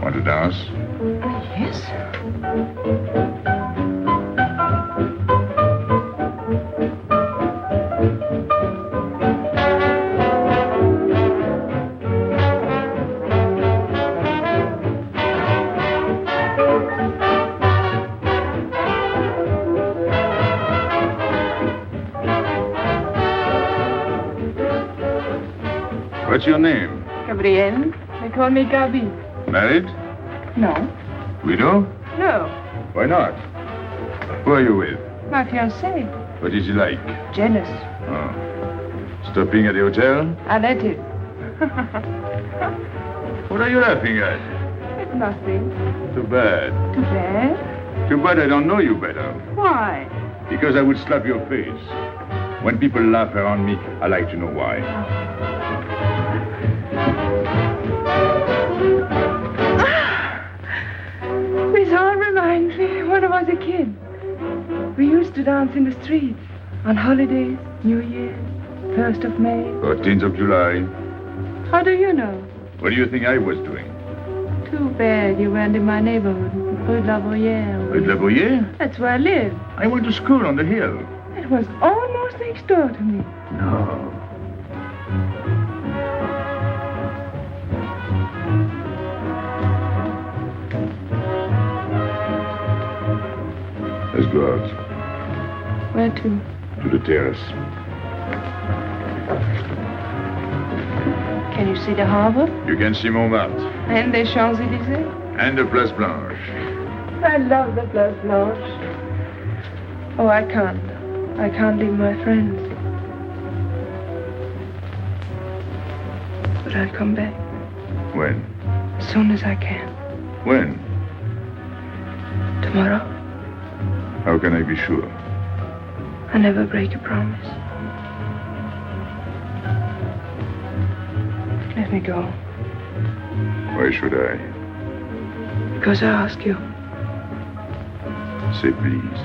Want to dance? Yes. What's your name? Gabrielle. They call me Gabi. Married? No. Widow? No. Why not? Who are you with? My fiancé. What is he like? Jealous. Oh. Stopping at the hotel? I let him. What are you laughing at? It's nothing. Too bad. Too bad. Too bad I don't know you better. Why? Because I would slap your face. When people laugh around me, I like to know why. This all reminds me when I was a kid. We used to dance in the streets on holidays, New Year, 1st of May. 14th of July. How do you know? What do you think I was doing? Too bad you weren't in my neighborhood, Rue de la Bruyère. Rue de la Bruyère? That's where I lived. I went to school on the hill. It was almost next door to me. No. Let's go out. Where to? To the terrace. Can you see the harbor? You can see Montmartre. And the Champs-Élysées? And the Place Blanche. I love the Place Blanche. Oh, I can't. I can't leave my friends. But I'll come back. When? As soon as I can. When? Tomorrow. How can I be sure? I never break a promise. Let me go. Why should I? Because I ask you. Say please.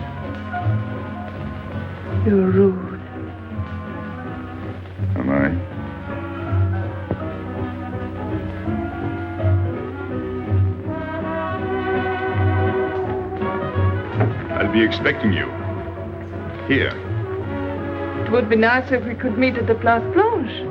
You're rude. Am I? I'll be expecting you. Here. It would be nice if we could meet at the Place Blanche.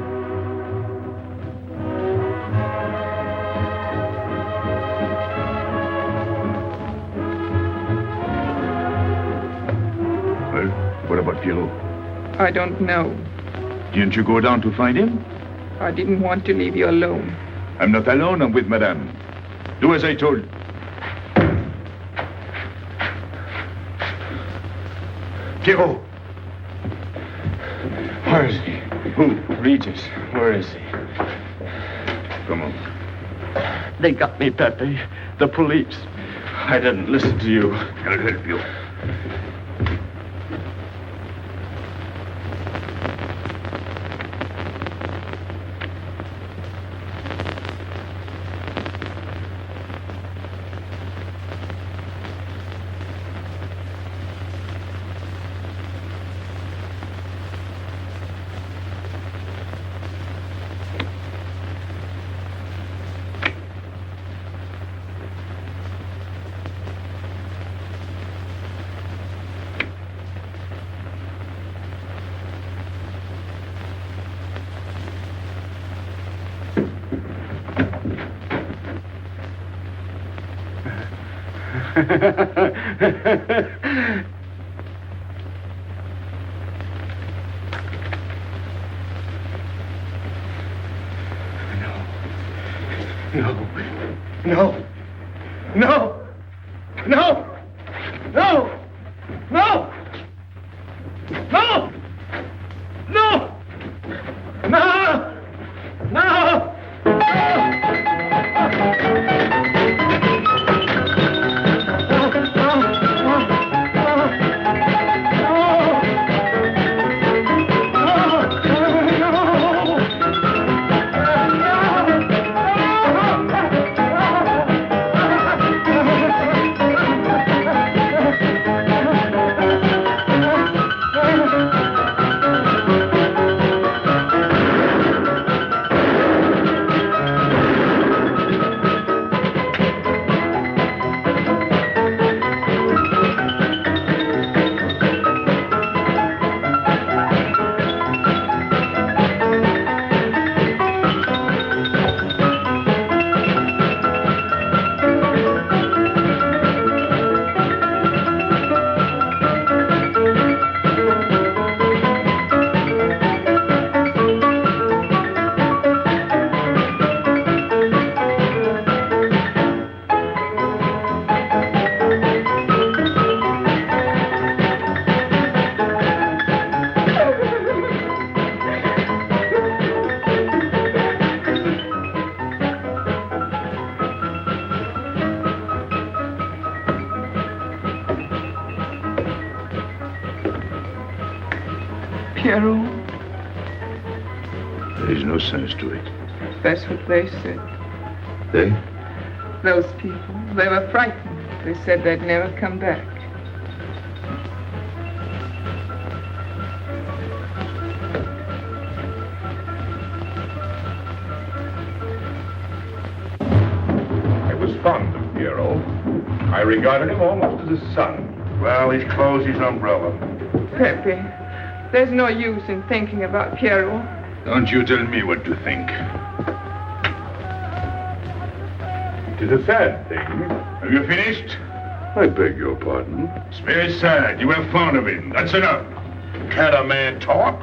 Well, what about Pierrot? I don't know. Didn't you go down to find him? I didn't want to leave you alone. I'm not alone, I'm with Madame. Do as I told. Pierrot! Where is he? Who? Regis. Where is he? Come on. They got me, Pepe. The police. I didn't listen to you. I'll help you. No. No. No. No. No. No. No. No. No. Pierrot. There is no sense to it. That's what they said. They? Those people. They were frightened. They said they'd never come back. I was fond of Pierrot. I regarded him almost as a son. Well, he's closed his umbrella. Pepe, there's no use in thinking about Pierrot. Don't you tell me what to think. It is a sad thing. Have you finished? I beg your pardon. It's very sad. You were fond of him. That's enough. Can't a man talk?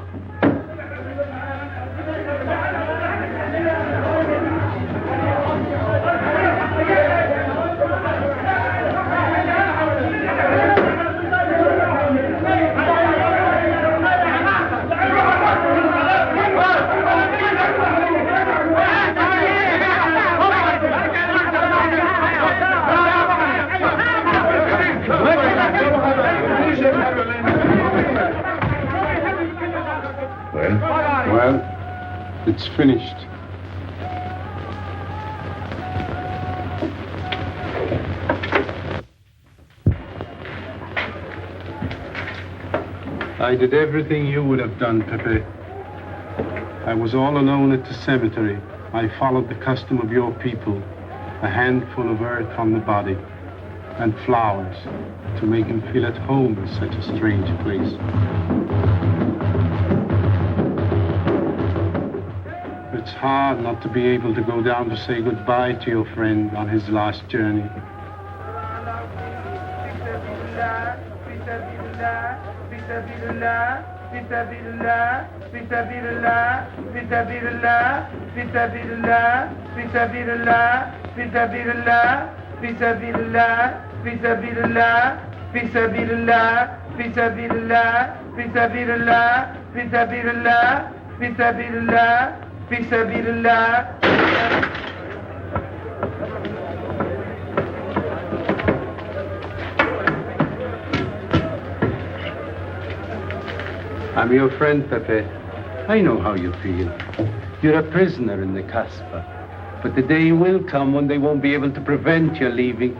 Well, it's finished. I did everything you would have done, Pepe. I was all alone at the cemetery. I followed the custom of your people. A handful of earth on the body and flowers to make him feel at home in such a strange place. It's hard not to be able to go down to say goodbye to your friend on his last journey. I'm your friend, Pepe. I know how you feel. You're a prisoner in the Casbah. But the day will come when they won't be able to prevent your leaving.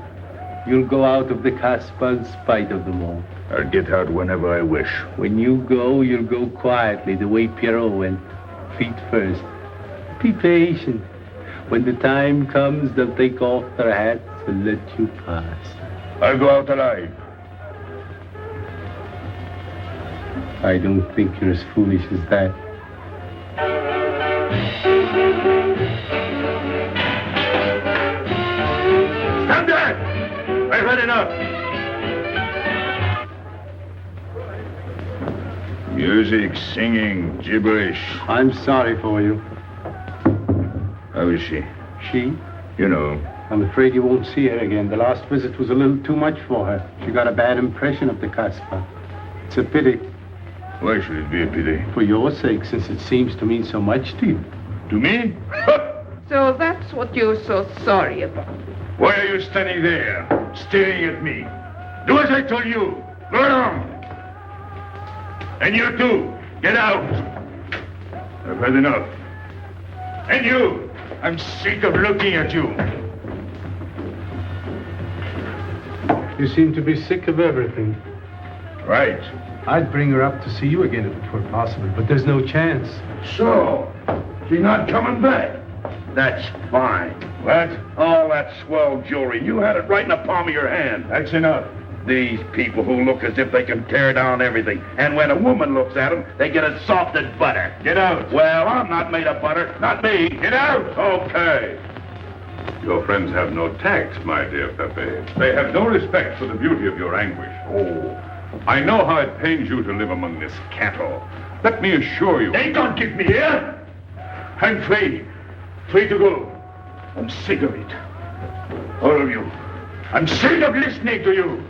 You'll go out of the Casbah in spite of them all. I'll get out whenever I wish. When you go, you'll go quietly, the way Pierrot went. Feet first. Be patient. When the time comes, they'll take off their hats and let you pass. I'll go out alive. I don't think you're as foolish as that. Stand there! I've had enough. Music, singing, gibberish. I'm sorry for you. How is she? She? You know. I'm afraid you won't see her again. The last visit was a little too much for her. She got a bad impression of the Casbah. It's a pity. Why should it be a pity? For your sake, since it seems to mean so much to you. To me? So that's what you're so sorry about. Why are you standing there, staring at me? Do as I told you. Go on. And you too. Get out. I've had enough. And you. I'm sick of looking at you. You seem to be sick of everything. Right. I'd bring her up to see you again if it were possible, but there's no chance. So, she's not coming back. That's fine. What? All that swell jewelry, you had it right in the palm of your hand. That's enough. These people who look as if they can tear down everything, and when a woman looks at them, they get as soft as butter. Get out. Well, I'm not made of butter. Not me. Get out. Okay. Your friends have no tact, my dear Pepe. They have no respect for the beauty of your anguish. Oh, I know how it pains you to live among this cattle. Let me assure you... They don't keep me here. I'm free. Free to go. I'm sick of it. All of you. I'm sick of listening to you.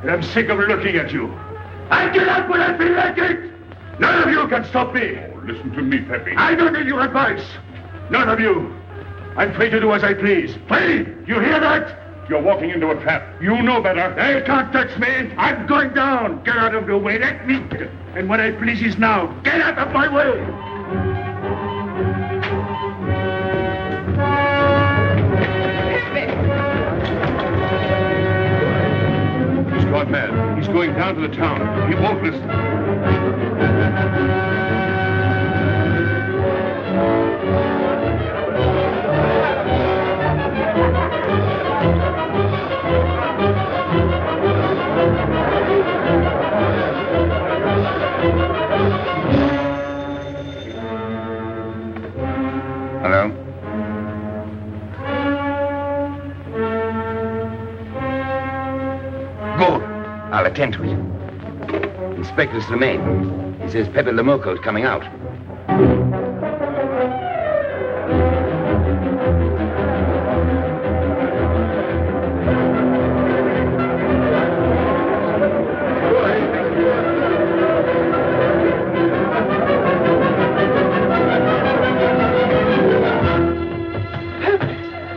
And I'm sick of looking at you. I'll get out when I feel like it. None of you can stop me. Oh, listen to me, Pepe. I don't need your advice. None of you. I'm free to do as I please. Free! You hear that? You're walking into a trap. You know better. They can't touch me. I'm going down. Get out of the way. Let me. And what I please is now. Get out of my way. He's gone mad. He's going down to the town. He won't listen. Hello? Good. I'll attend to it. Inspector Slemaine. He says Pepe le Moko is coming out.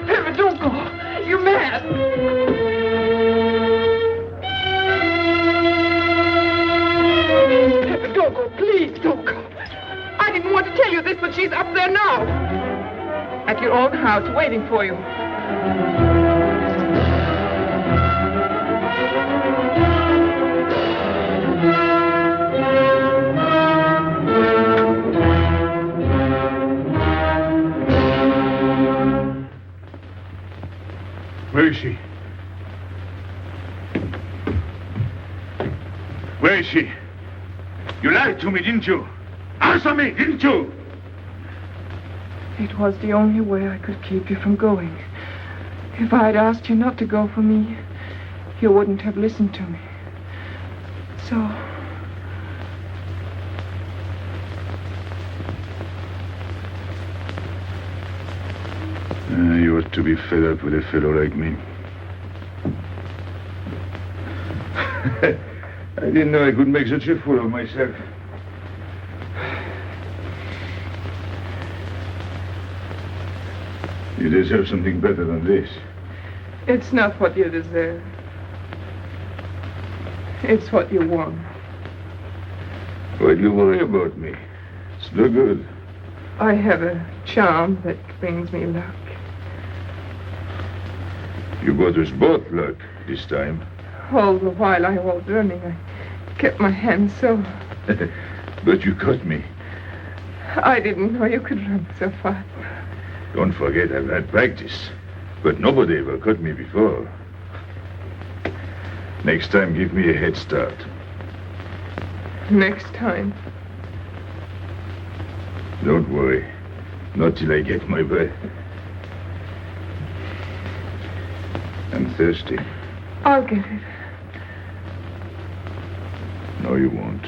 Pepe, don't go. You're mad. Pepe, don't go. Please, don't go. I didn't want to tell you this, but she's up there now. At your own house, waiting for you. Where is she? Where is she? You lied to me, didn't you? Answer me, didn't you? It was the only way I could keep you from going. If I'd asked you not to go for me, you wouldn't have listened to me. So... You ought to be fed up with a fellow like me. I didn't know I could make such a fool of myself. You deserve something better than this. It's not what you deserve. It's what you want. Why do you worry about me? It's no good. I have a charm that brings me luck. You brought us both luck this time. All the while I was running, I kept my hand so... But you caught me. I didn't know you could run so fast. Don't forget I've had practice. But nobody ever caught me before. Next time, give me a head start. Next time. Don't worry. Not till I get my breath. I'm thirsty. I'll get it. No, you won't.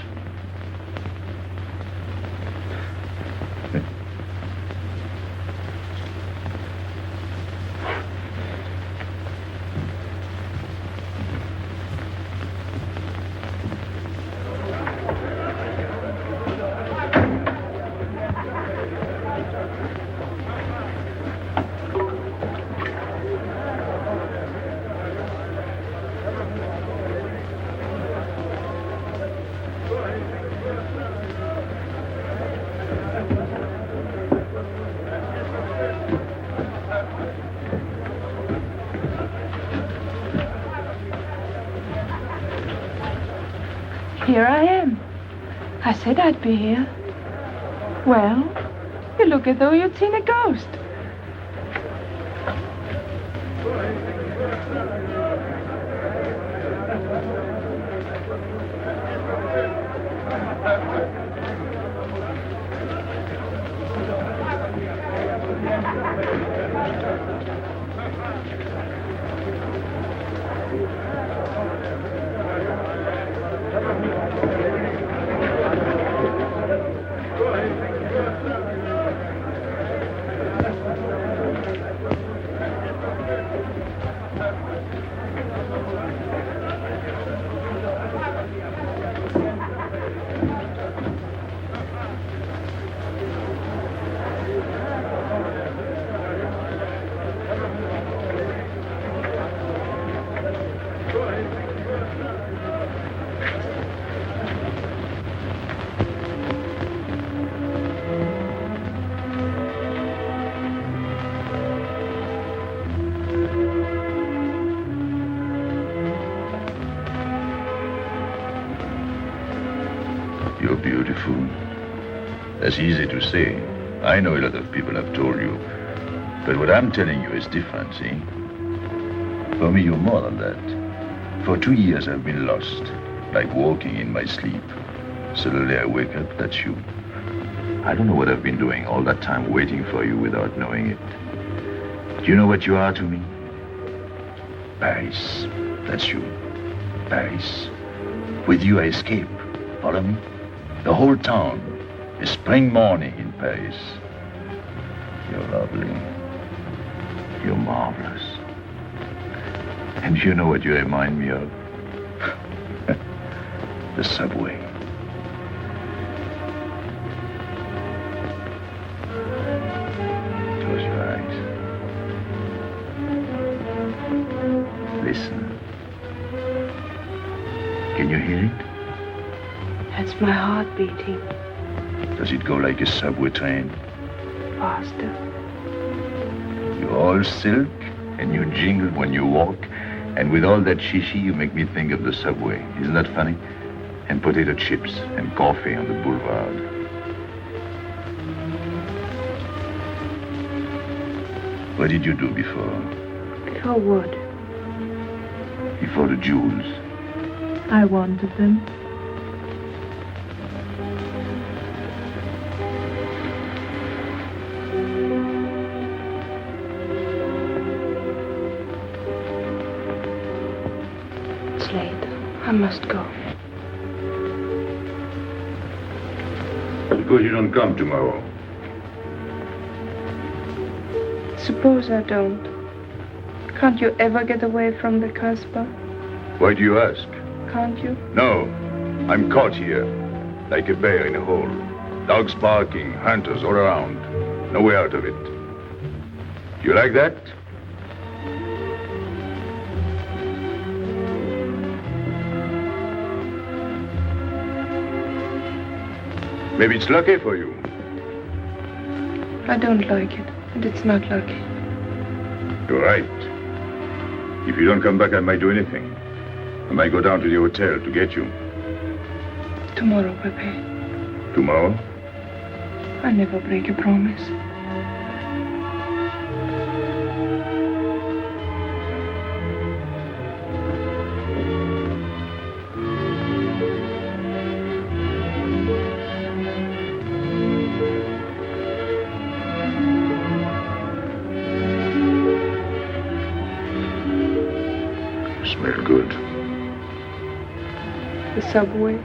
Here I am. I said I'd be here. Well, you look as though you'd seen a ghost. You're beautiful. That's easy to say. I know a lot of people have told you. But what I'm telling you is different, see? For me, you're more than that. For 2 years, I've been lost, like walking in my sleep. Suddenly, I wake up, that's you. I don't know what I've been doing all that time waiting for you without knowing it. Do you know what you are to me? Paris. That's you. Paris. With you, I escape. Follow me? The whole town. A spring morning in Paris. You're lovely. You're marvelous. And you know what you remind me of? The subway. Close your eyes. Listen. Can you hear it? That's my heart beating. Does it go like a subway train? Faster. You're all silk, and you jingle when you walk, and with all that shishi, you make me think of the subway. Isn't that funny? And potato chips and coffee on the boulevard. What did you do before? Before what? before the jewels. I wanted them. It's late. I must go. Suppose you don't come tomorrow. Suppose I don't. Can't you ever get away from the Casbah? Why do you ask? Can't you? No. I'm caught here, like a bear in a hole. Dogs barking, hunters all around. No way out of it. You like that? Maybe it's lucky for you. I don't like it, and it's not lucky. You're right. If you don't come back, I might do anything. I might go down to the hotel to get you. Tomorrow, Pepe. Tomorrow? I never break a promise. Smell good. The subway.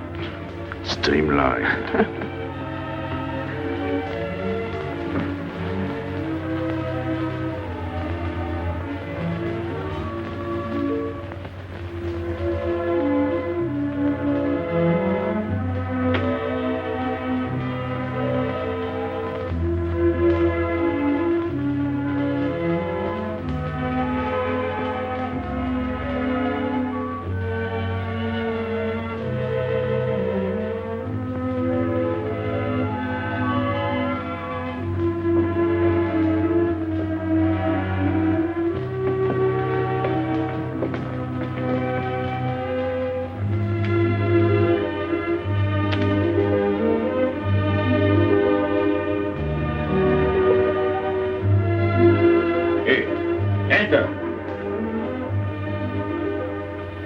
Streamlined.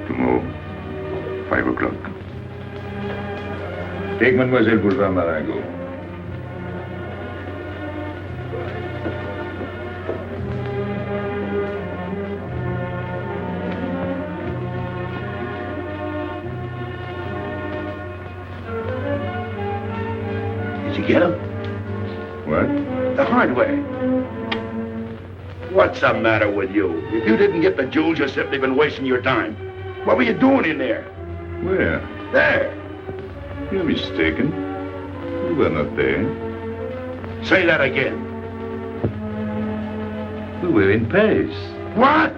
Tomorrow, 5 o'clock. Take Mademoiselle Boulevard Marengo. Did you get him? What? The hard way. What's the matter with you? If you didn't get the jewels, you've simply been wasting your time. What were you doing in there? Where? There. You're mistaken. You were not there. Say that again. We were in Paris. What?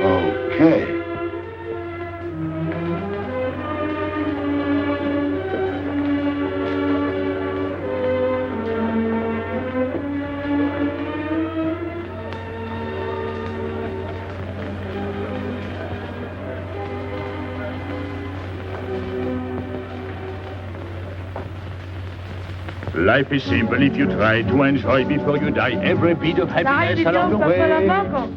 Okay. Life is simple if you try to enjoy before you die every bit of happiness along the way.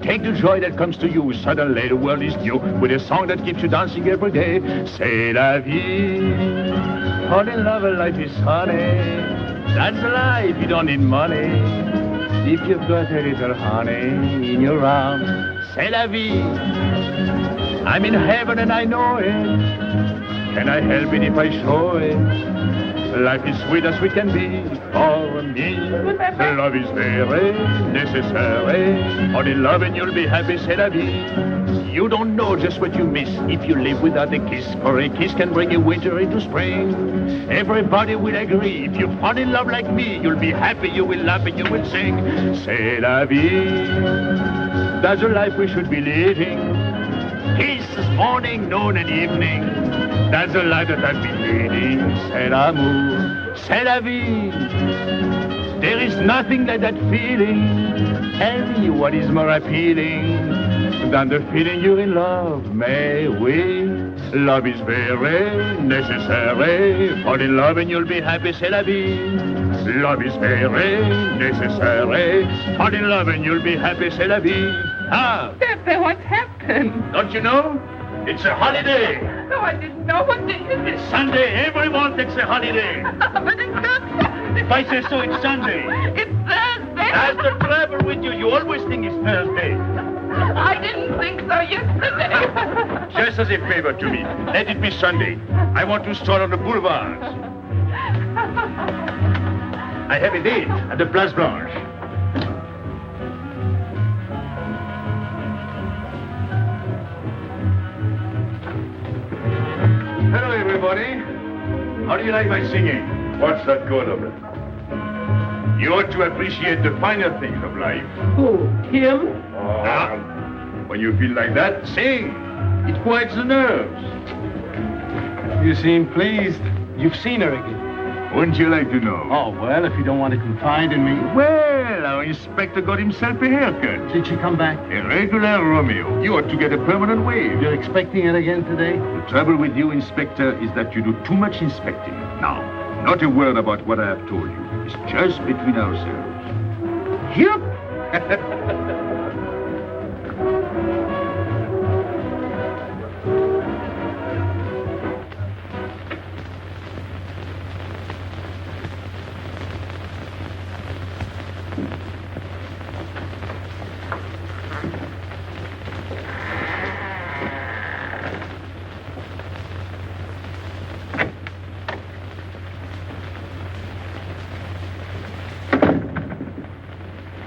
Take the joy that comes to you. Suddenly the world is new with a song that keeps you dancing every day. C'est la vie. Fall in love, life is honey. That's life, you don't need money. If you've got a little honey in your arms, c'est la vie. I'm in heaven and I know it. Can I help it if I show it? Life is sweet as sweet can be for me. Love is very necessary. Fall in love and you'll be happy, c'est la vie. You don't know just what you miss if you live without a kiss. For a kiss can bring a winter into spring. Everybody will agree. If you fall in love like me, you'll be happy, you will laugh and you will sing. C'est la vie. That's the life we should be living. Kisses morning, noon and evening. That's the life that I've been leading. C'est l'amour, c'est la vie. There is nothing like that feeling. Tell me what is more appealing than the feeling you're in love, may we? Love is very necessary. Fall in love and you'll be happy, c'est la vie. Love is very necessary. Fall in love and you'll be happy, c'est la vie. Ah, Pepe, what's happened? don't you know? It's a holiday. No, I didn't know. What day is it? It's Sunday. Everyone takes a holiday. But it's not Sunday. If I say so, it's Sunday. It's Thursday. As the travel with you, you always think it's Thursday. I didn't think so yesterday. Just as a favor to me, let it be Sunday. I want to stroll on the boulevards. I have a date at the Place Blanche. Hello, everybody. How do you like my singing? What's that good of it? You ought to appreciate the finer things of life. Who? Him? When you feel like that, sing. It quiets the nerves. You seem pleased. You've seen her again. Wouldn't you like to know? Oh, well, if you don't want to confide in me. Well, our inspector got himself a haircut. Did she come back? A regular Romeo. You ought to get a permanent wave. You're expecting her again today? The trouble with you, Inspector, is that you do too much inspecting. Now, not a word about what I have told you. It's just between ourselves. Yep.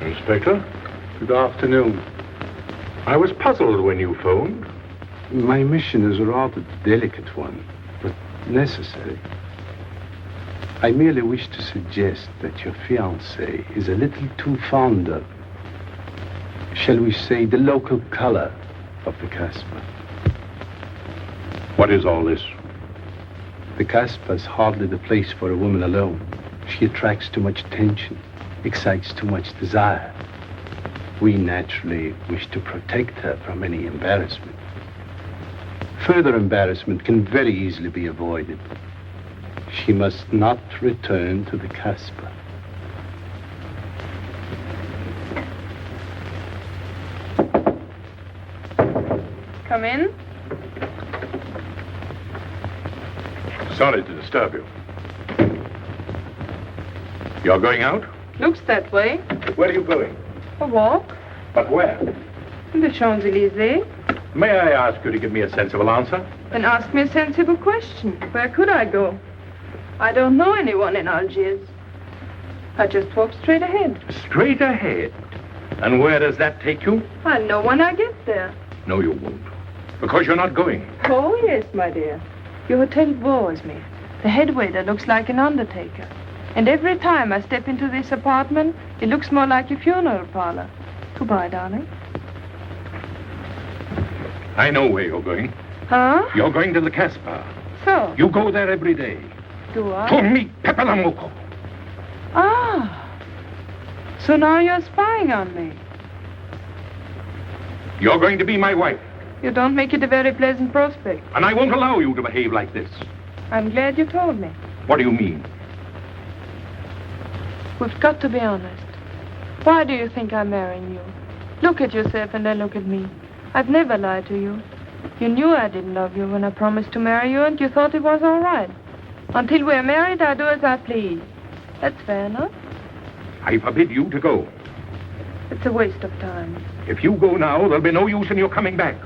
Inspector, Good afternoon. I was puzzled when you phoned. My mission is a rather delicate one, but necessary. I merely wish to suggest that your fiancée is a little too fond of, shall we say, the local color of the Casbah. What is all this? The Casbah is hardly the place for a woman alone. She attracts too much attention, excites too much desire. We naturally wish to protect her from any embarrassment. Further embarrassment can very easily be avoided. She must not return to the Casbah. Come in. Sorry to disturb you. You're going out? Looks that way. Where are you going? A walk. But where? In the Champs-Élysées. May I ask you to give me a sensible answer? Then ask me a sensible question. Where could I go? I don't know anyone in Algiers. I just walk straight ahead. Straight ahead. And where does that take you? I'll know when I get there. No, you won't. Because you're not going. Oh, yes, my dear. Your hotel bores me. The head waiter looks like an undertaker. And every time I step into this apartment, it looks more like a funeral parlor. Goodbye, darling. I know where you're going. Huh? You're going to the Casbah. So? You go there every day. Do I? To meet Pepe le Moko. Ah. So now you're spying on me. You're going to be my wife. You don't make it a very pleasant prospect. And I won't allow you to behave like this. I'm glad you told me. What do you mean? We've got to be honest. Why do you think I'm marrying you? Look at yourself and then look at me. I've never lied to you. You knew I didn't love you when I promised to marry you, and you thought it was all right. Until we're married, I do as I please. That's fair enough. I forbid you to go. It's a waste of time. If you go now, there'll be no use in your coming back.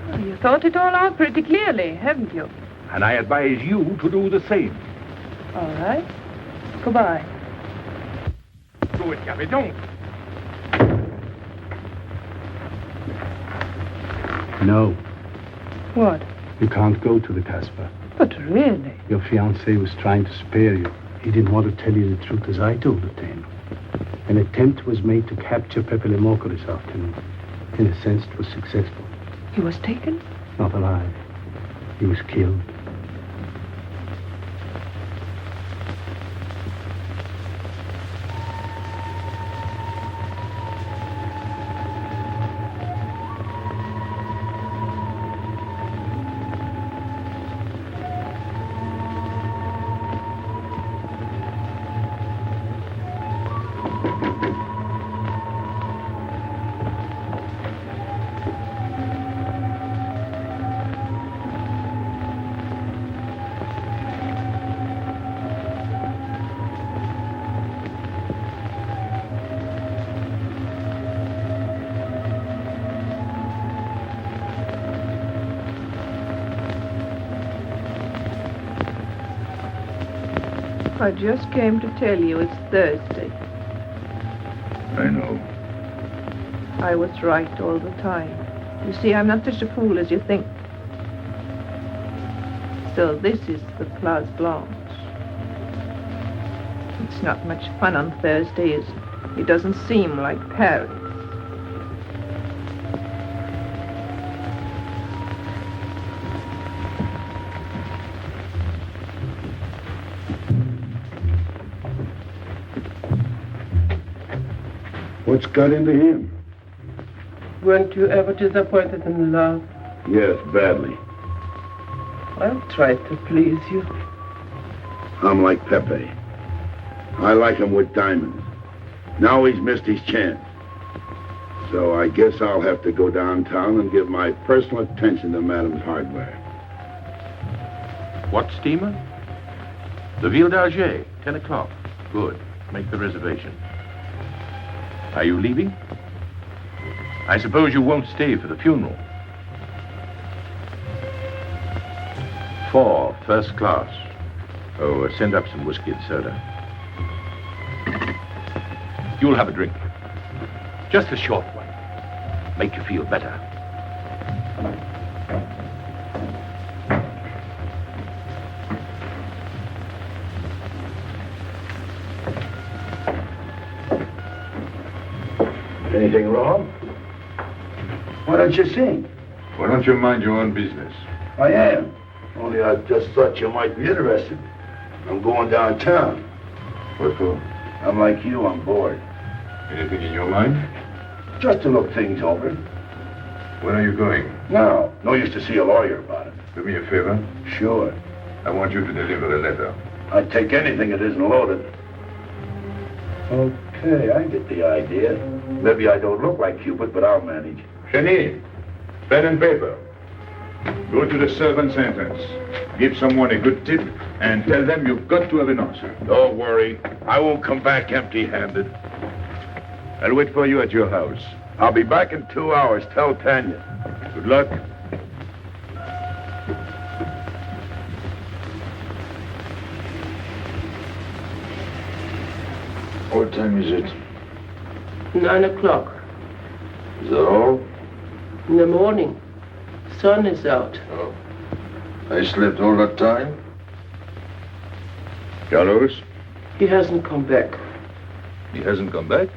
Well, you thought it all out pretty clearly, haven't you? And I advise you to do the same. All right. Goodbye. Do it, Gabby, don't. No, What? you can't go to the Casbah. But really? Your fiancé was trying to spare you. He didn't want to tell you the truth as I told it to him. An attempt was made to capture Pepe le Moko this afternoon. In a sense, it was successful. He was taken? Not alive. He was killed. I just came to tell you it's Thursday. I know. I was right all the time. You see, I'm not such a fool as you think. So this is the Place Blanche. It's not much fun on Thursday, is it? It doesn't seem like Paris. What's got into him? Weren't you ever disappointed in love? Yes, badly. I'll try to please you. I'm like Pepe. I like him with diamonds. Now he's missed his chance. So I guess I'll have to go downtown and give my personal attention to Madame's hardware. What steamer? The Ville d'Alger, 10 o'clock. Good. Make the reservation. Are you leaving? I suppose you won't stay for the funeral. 4, first class. Oh, send up some whiskey and soda. You'll have a drink. Just a short one. Make you feel better. Anything wrong? Why don't you sing? Why don't you mind your own business? I am. Only I just thought you might be interested. I'm going downtown. What for? I'm like you, I'm bored. Anything in your mind? Just to look things over. When are you going? Now, no use to see a lawyer about it. Do me a favor. Sure. I want you to deliver a letter. I'd take anything that isn't loaded. Okay, I get the idea. Maybe I don't look like Cupid, but I'll manage. Hedy, pen and paper. Go to the servant's entrance. Give someone a good tip and tell them you've got to have an answer. Don't worry. I won't come back empty-handed. I'll wait for you at your house. I'll be back in 2 hours. Tell Tanya. Good luck. What time is it? 9 o'clock. Is that all? In the morning. Sun is out. Oh. I slept all that time? Carlos? He hasn't come back. He hasn't come back?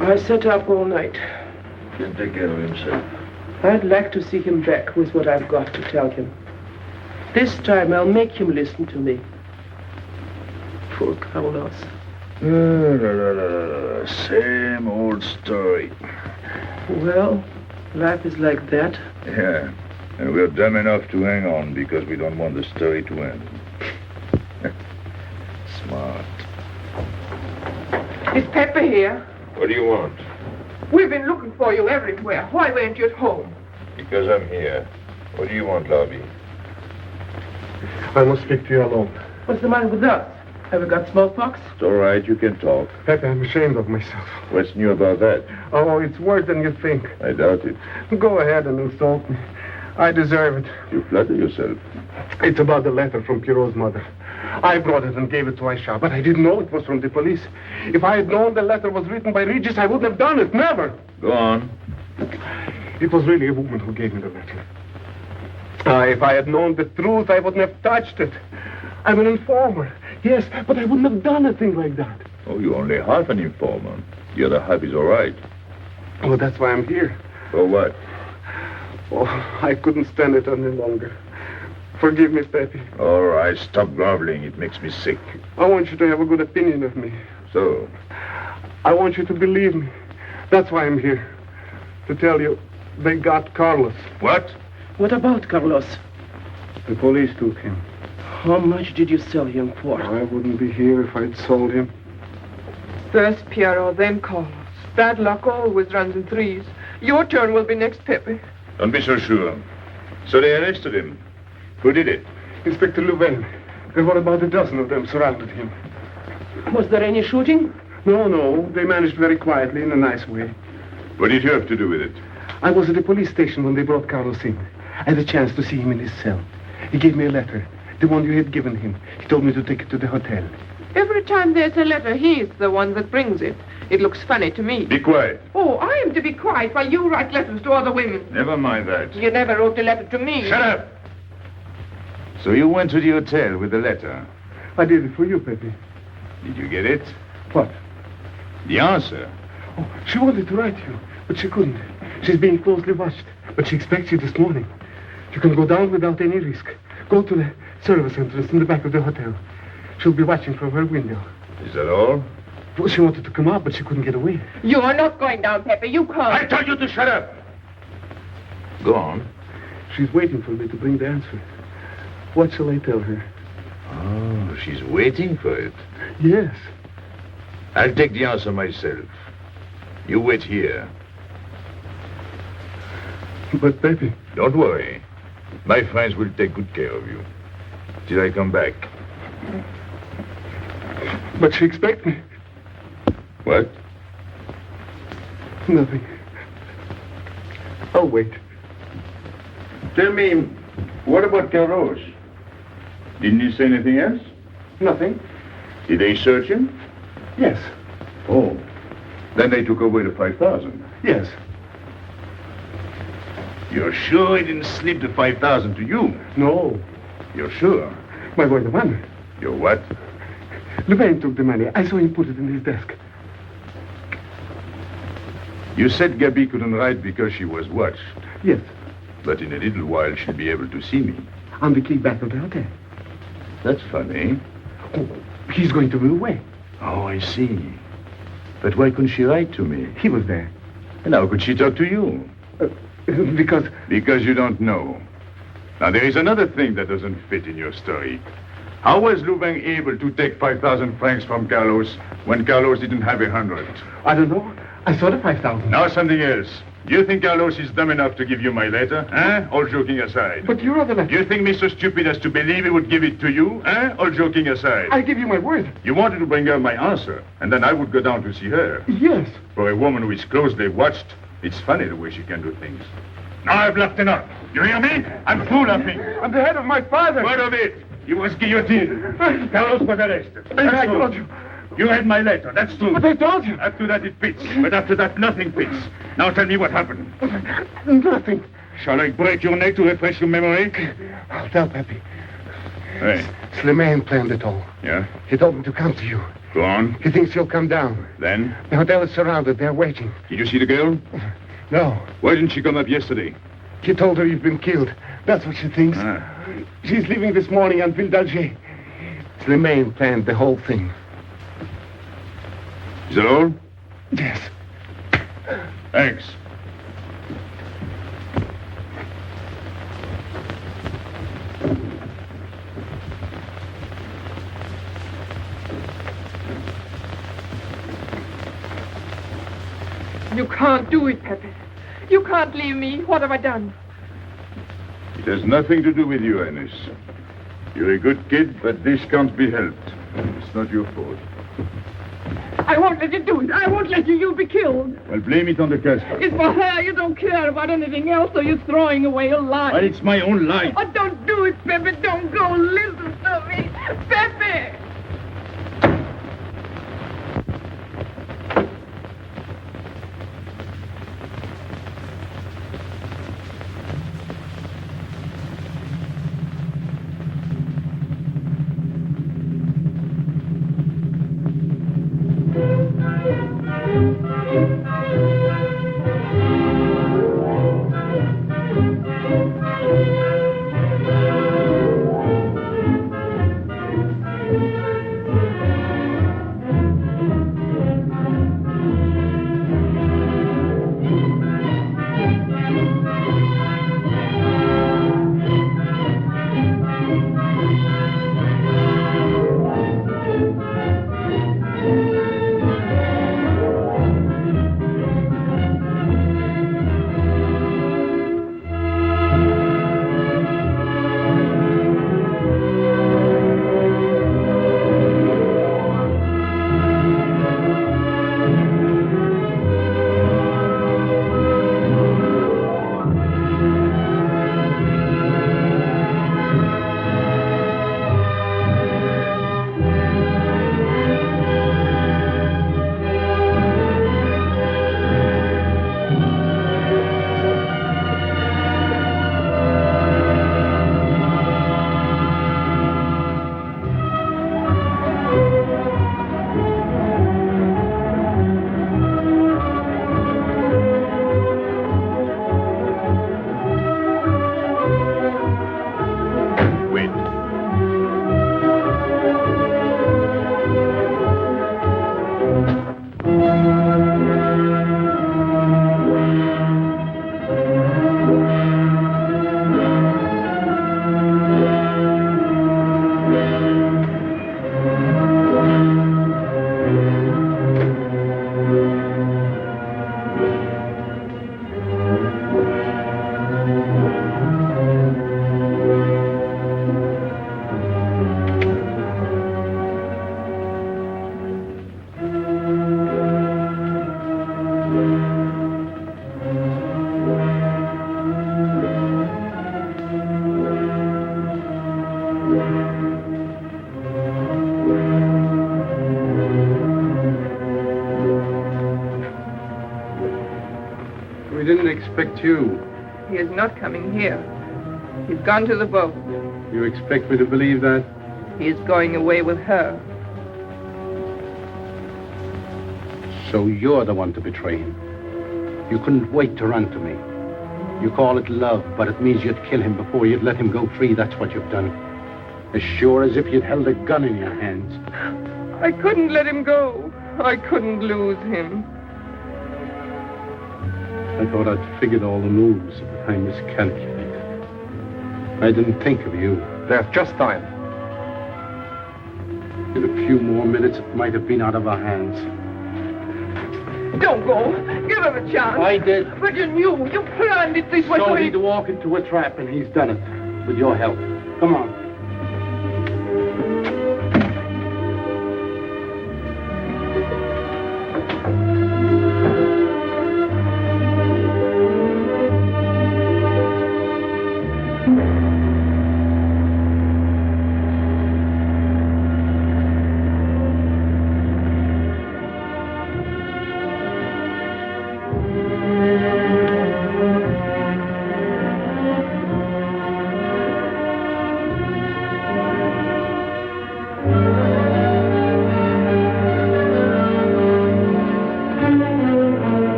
I sat up all night. Can't take care of himself. I'd like to see him back with what I've got to tell him. This time I'll make him listen to me. Poor Carlos. Same old story. Well, life is like that. Yeah, and we're dumb enough to hang on because we don't want the story to end. Smart. Is Pepe here? What do you want? We've been looking for you everywhere. Why weren't you at home? Because I'm here. What do you want, Lobby? I must speak to you alone. What's the matter with us? Have we got smallpox? It's all right, you can talk. Pepe, I'm ashamed of myself. What's new about that? Oh, it's worse than you think. I doubt it. Go ahead and insult me. I deserve it. You flatter yourself. It's about the letter from Pierrot's mother. I brought it and gave it to Aisha, but I didn't know it was from the police. If I had known the letter was written by Regis, I wouldn't have done it. Never. Go on. It was really a woman who gave me the letter. If I had known the truth, I wouldn't have touched it. I'm an informer. Yes, but I wouldn't have done a thing like that. Oh, you're only half an informer. The other half is all right. Well, that's why I'm here. For what? Oh, I couldn't stand it any longer. Forgive me, Pepe. All right, stop groveling. It makes me sick. I want you to have a good opinion of me. So? I want you to believe me. That's why I'm here. To tell you, they got Carlos. What? What about Carlos? The police took him. How much did you sell him for? I wouldn't be here if I'd sold him. First Pierrot, then Carlos. Bad luck always runs in threes. Your turn will be next, Pepe. Don't be so sure. So they arrested him. Who did it? Inspector Louvain. There were about a dozen of them surrounded him. Was there any shooting? No. They managed very quietly in a nice way. What did you have to do with it? I was at the police station when they brought Carlos in. I had a chance to see him in his cell. He gave me a letter, the one you had given him. He told me to take it to the hotel. Every time there's a letter, he's the one that brings it. It looks funny to me. Be quiet. Oh, I am to be quiet while you write letters to other women. Never mind that. You never wrote a letter to me. Shut up! So you went to the hotel with the letter. I did it for you, Pepe. Did you get it? What? The answer. Oh, she wanted to write you, but she couldn't. She's being closely watched, but she expects you this morning. You can go down without any risk. Go to the service entrance in the back of the hotel. She'll be watching from her window. Is that all? Well, she wanted to come out, but she couldn't get away. You are not going down, Pepe. You can't. I told you to shut up! Go on. She's waiting for me to bring the answer. What shall I tell her? Oh, she's waiting for it. Yes. I'll take the answer myself. You wait here. But, Pepe... Don't worry. My friends will take good care of you. Till I come back. But she expects me. What? Nothing. I'll wait. Tell me, what about Carlos? Didn't he say anything else? Nothing. Did they search him? Yes. Oh. Then they took away the 5,000. Yes. You're sure he didn't slip the 5,000 to you? No. You're sure? My word of honor. Your what? Louvain took the money. I saw him put it in his desk. You said Gabi couldn't write because she was watched. Yes. But in a little while she'll be able to see me. On the key back of the hotel. That's funny. Oh, he's going to be away. Oh, I see. But why couldn't she write to me? He was there. And how could she talk to you? Because... Because you don't know. Now, there is another thing that doesn't fit in your story. How was Louvain able to take 5,000 francs from Carlos when Carlos didn't have 100? I don't know. I saw the 5,000. Now something else. Do you think Carlos is dumb enough to give you my letter? All joking aside. But your other letter... You think me so stupid as to believe he would give it to you? All joking aside. I give you my word. You wanted to bring her my answer, and then I would go down to see her. Yes. For a woman who is closely watched, it's funny the way she can do things. Now I've laughed enough. You hear me? I'm through laughing. I'm the head of my father. Word of it. He was guillotined. Carlos was arrested. I told you. You read my letter, that's true. But I told you. After that, it fits. But after that, nothing fits. Now tell me what happened. Nothing. Shall I break your neck to refresh your memory? I'll tell Pepe. Hey. Slimane planned it all. Yeah? He told me to come to you. Go on. He thinks you'll come down. Then? The hotel is surrounded. They're waiting. Did you see the girl? No. Why didn't she come up yesterday? He told her you've been killed. That's what she thinks. She's leaving this morning on Ville d'Alger. Slimane planned the whole thing. Is that all? Yes. Thanks. You can't do it, Pepe. You can't leave me. What have I done? It has nothing to do with you, Ines. You're a good kid, but this can't be helped. It's not your fault. I won't let you do it. I won't let you. You'll be killed. Well, blame it on the Casbah. It's for her. You don't care about anything else, so you're throwing away your life. Well, it's my own life. Oh, don't do it, Pepe. Don't go. Listen to me. Pepe! didn't expect you. He is not coming here. He's gone to the boat. You expect me to believe that? He is going away with her. So you're the one to betray him. You couldn't wait to run to me. You call it love, but it means you'd kill him before you'd let him go free. That's what you've done. As sure as if you'd held a gun in your hands. I couldn't let him go. I couldn't lose him. I thought I'd figured all the moves, but I miscalculated. I didn't think of you. There's just time. In a few more minutes, it might have been out of our hands. Don't go. Give him a chance. I did. But you knew. You planned it this way. So he'd walk into a trap, and he's done it. With your help. Come on.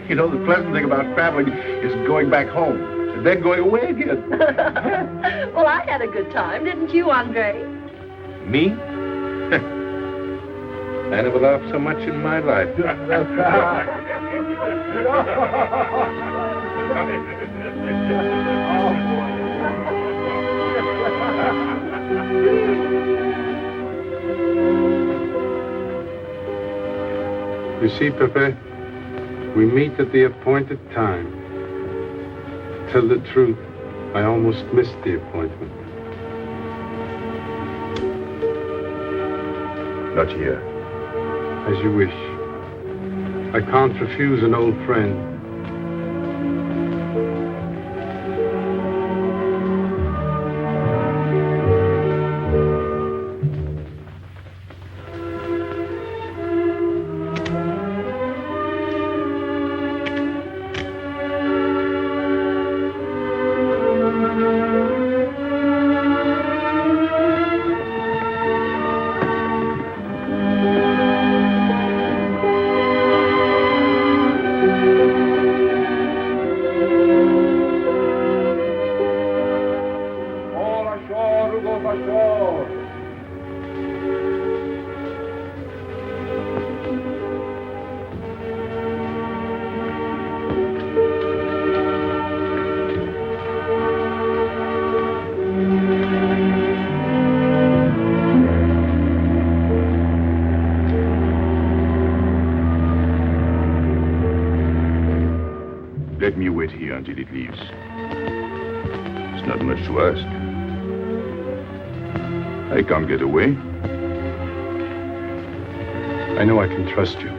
You know, the pleasant thing about traveling is going back home and then going away again. Well, I had a good time, didn't you, Andre? Me? I never laughed so much in my life. You see, Pepe, we meet at the appointed time. To tell the truth, I almost missed the appointment. Not here. As you wish. I can't refuse an old friend. Let me wait here until it leaves. It's not much to ask. I can't get away. I know I can trust you.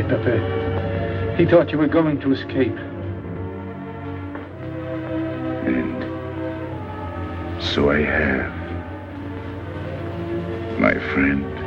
sorry, Pepe. He thought you were going to escape. And so I have, my friend.